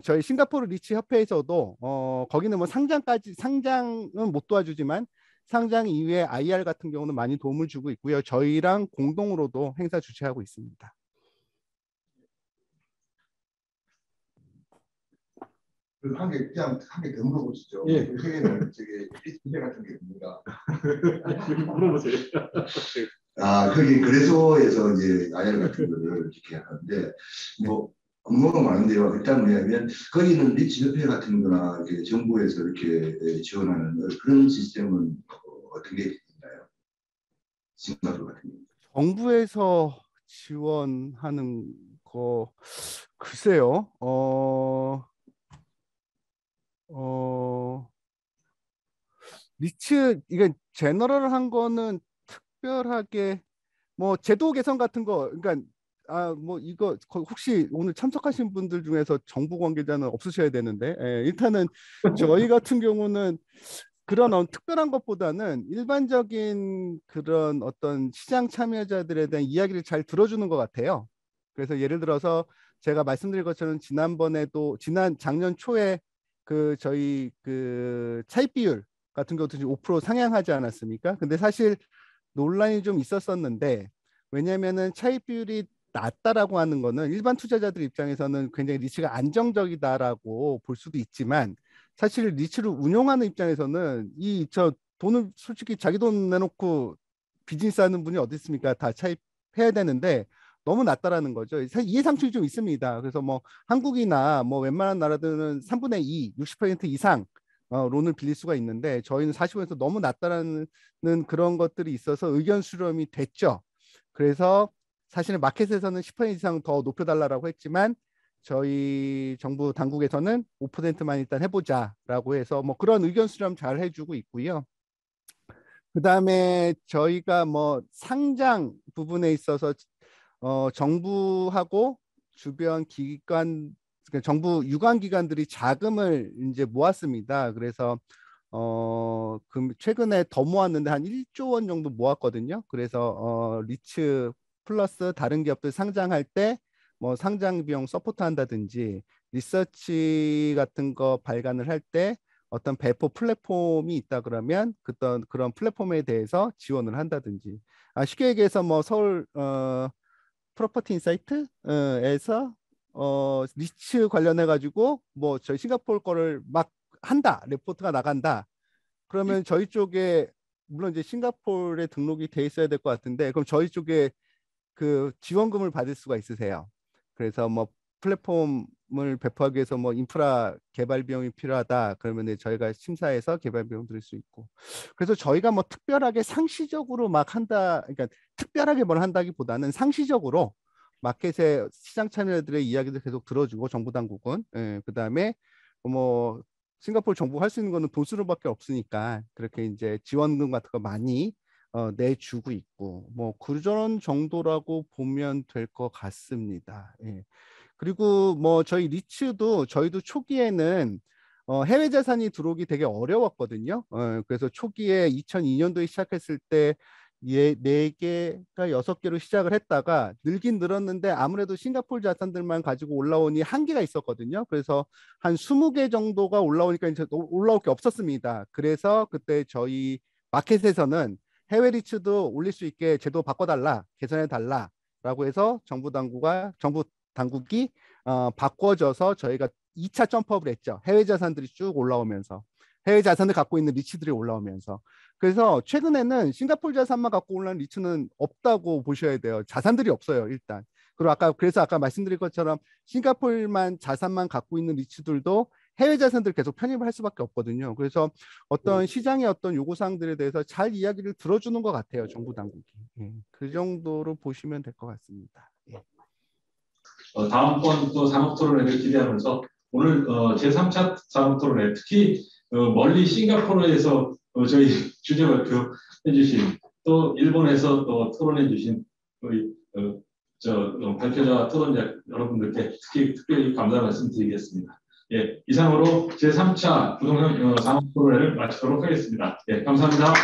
저희 싱가포르 리츠 협회에서도 거기는 뭐 상장은 못 도와주지만 상장 이후에 IR 같은 경우는 많이 도움을 주고 있고요. 저희랑 공동으로도 행사 주최하고 있습니다. 그래서 그냥 한 개 더 물어보시죠. 예. 회계는 저기 리츠 같은 게 뭡니까? 물어보세요. 거기 거래소에서 이제 IR 같은 거를 이렇게 하는데 뭐 업무가 많은데요. 일단 뭐냐면 거기는 리츠 협회 같은 거나 이렇게 정부에서 이렇게 지원하는 그런 시스템은 어떤 게 있나요? 싱가포르 같은 경우. 정부에서 지원하는 거 글쎄요. 리츠 이게 제너럴한 거는 특별하게 뭐 제도 개선 같은 거 그러니까 뭐 이거 혹시 오늘 참석하신 분들 중에서 정부 관계자는 없으셔야 되는데 일단은 저희 같은 경우는 그런 특별한 것보다는 일반적인 그런 어떤 시장 참여자들에 대한 이야기를 잘 들어주는 것 같아요. 그래서 예를 들어서 제가 말씀드린 것처럼 지난번에도 작년 초에 그 저희 그 차입 비율 같은 것도 5% 상향하지 않았습니까? 근데 사실 논란이 좀 있었었는데 왜냐면은 차입 비율이 낮다라고 하는 거는 일반 투자자들 입장에서는 굉장히 리츠가 안정적이다라고 볼 수도 있지만 사실 리츠를 운용하는 입장에서는 저 돈을 솔직히 자기 돈 내놓고 비즈니스 하는 분이 어디 있습니까? 다 차입해야 되는데 너무 낮다라는 거죠. 이해상충이 좀 있습니다. 그래서 뭐 한국이나 뭐 웬만한 나라들은 3분의 2, 60% 이상 론을 빌릴 수가 있는데 저희는 40%에서 너무 낮다라는 그런 것들이 있어서 의견 수렴이 됐죠. 그래서 사실은 마켓에서는 10% 이상 더 높여달라고 했지만 저희 정부 당국에서는 5%만 일단 해보자라고 해서 뭐 그런 의견 수렴 잘 해주고 있고요. 그 다음에 저희가 뭐 상장 부분에 있어서 정부하고 주변 기관, 그러니까 정부 유관 기관들이 자금을 이제 모았습니다. 그래서 최근에 더 모았는데 한 1조 원 정도 모았거든요. 그래서 리츠 플러스 다른 기업들 상장할 때 뭐 상장 비용 서포트 한다든지 리서치 같은 거 발간을 할 때 어떤 배포 플랫폼이 있다 그러면 그런 플랫폼에 대해서 지원을 한다든지 쉽게 얘기해서 뭐 서울 프로퍼티 인사이트에서 리츠 관련해 가지고 뭐 저희 싱가포르 거를 막 한다 레포트가 나간다 그러면 저희 쪽에 물론 이제 싱가포르에 등록이 돼 있어야 될 것 같은데 그럼 저희 쪽에 그 지원금을 받을 수가 있으세요. 그래서 뭐 플랫폼을 배포하기 위해서 뭐 인프라 개발 비용이 필요하다 그러면 저희가 심사해서 개발 비용 드릴 수 있고 그래서 저희가 뭐 특별하게 상시적으로 막 한다 그러니까 특별하게 뭘 한다기보다는 상시적으로 마켓의 시장 참여자들의 이야기도 계속 들어주고 정부 당국은 그다음에 뭐 싱가포르 정부가 할 수 있는 거는 돈수로밖에 없으니까 그렇게 이제 지원금 같은 거 많이 내주고 있고 뭐 그런 정도라고 보면 될 것 같습니다. 예. 그리고 뭐 저희 리츠도 저희도 초기에는 해외 자산이 들어오기 되게 어려웠거든요. 그래서 초기에 2002년도에 시작했을 때 4개가 6개로 시작을 했다가 늘긴 늘었는데 아무래도 싱가포르 자산들만 가지고 올라오니 한계가 있었거든요. 그래서 한 20개 정도가 올라오니까 이제 올라올 게 없었습니다. 그래서 그때 저희 마켓에서는 해외 리츠도 올릴 수 있게 제도 바꿔달라, 개선해달라라고 해서 정부 당국이 바꿔줘서 저희가 2차 점프업을 했죠. 해외 자산들이 쭉 올라오면서 해외 자산을 갖고 있는 리츠들이 올라오면서 그래서 최근에는 싱가포르 자산만 갖고 올라온 리츠는 없다고 보셔야 돼요. 자산들이 없어요 일단. 그리고 그래서 아까 말씀드린 것처럼 싱가포르만 자산만 갖고 있는 리츠들도 해외 자산들 계속 편입을 할 수밖에 없거든요. 그래서 어떤 시장의 어떤 요구사항들에 대해서 잘 이야기를 들어주는 것 같아요. 정부 당국이. 그 정도로 보시면 될 것 같습니다. 다음번 또 산업토론회를 기대하면서 오늘 제3차 산업토론회 특히 멀리 싱가포르에서 저희 주제 발표해 주신 또 일본에서 또 토론해 주신 우리 발표자 토론자 여러분들께 특별히 감사 말씀드리겠습니다. 예, 이상으로 제3차 부동산 산업토론회를 마치도록 하겠습니다. 예, 감사합니다.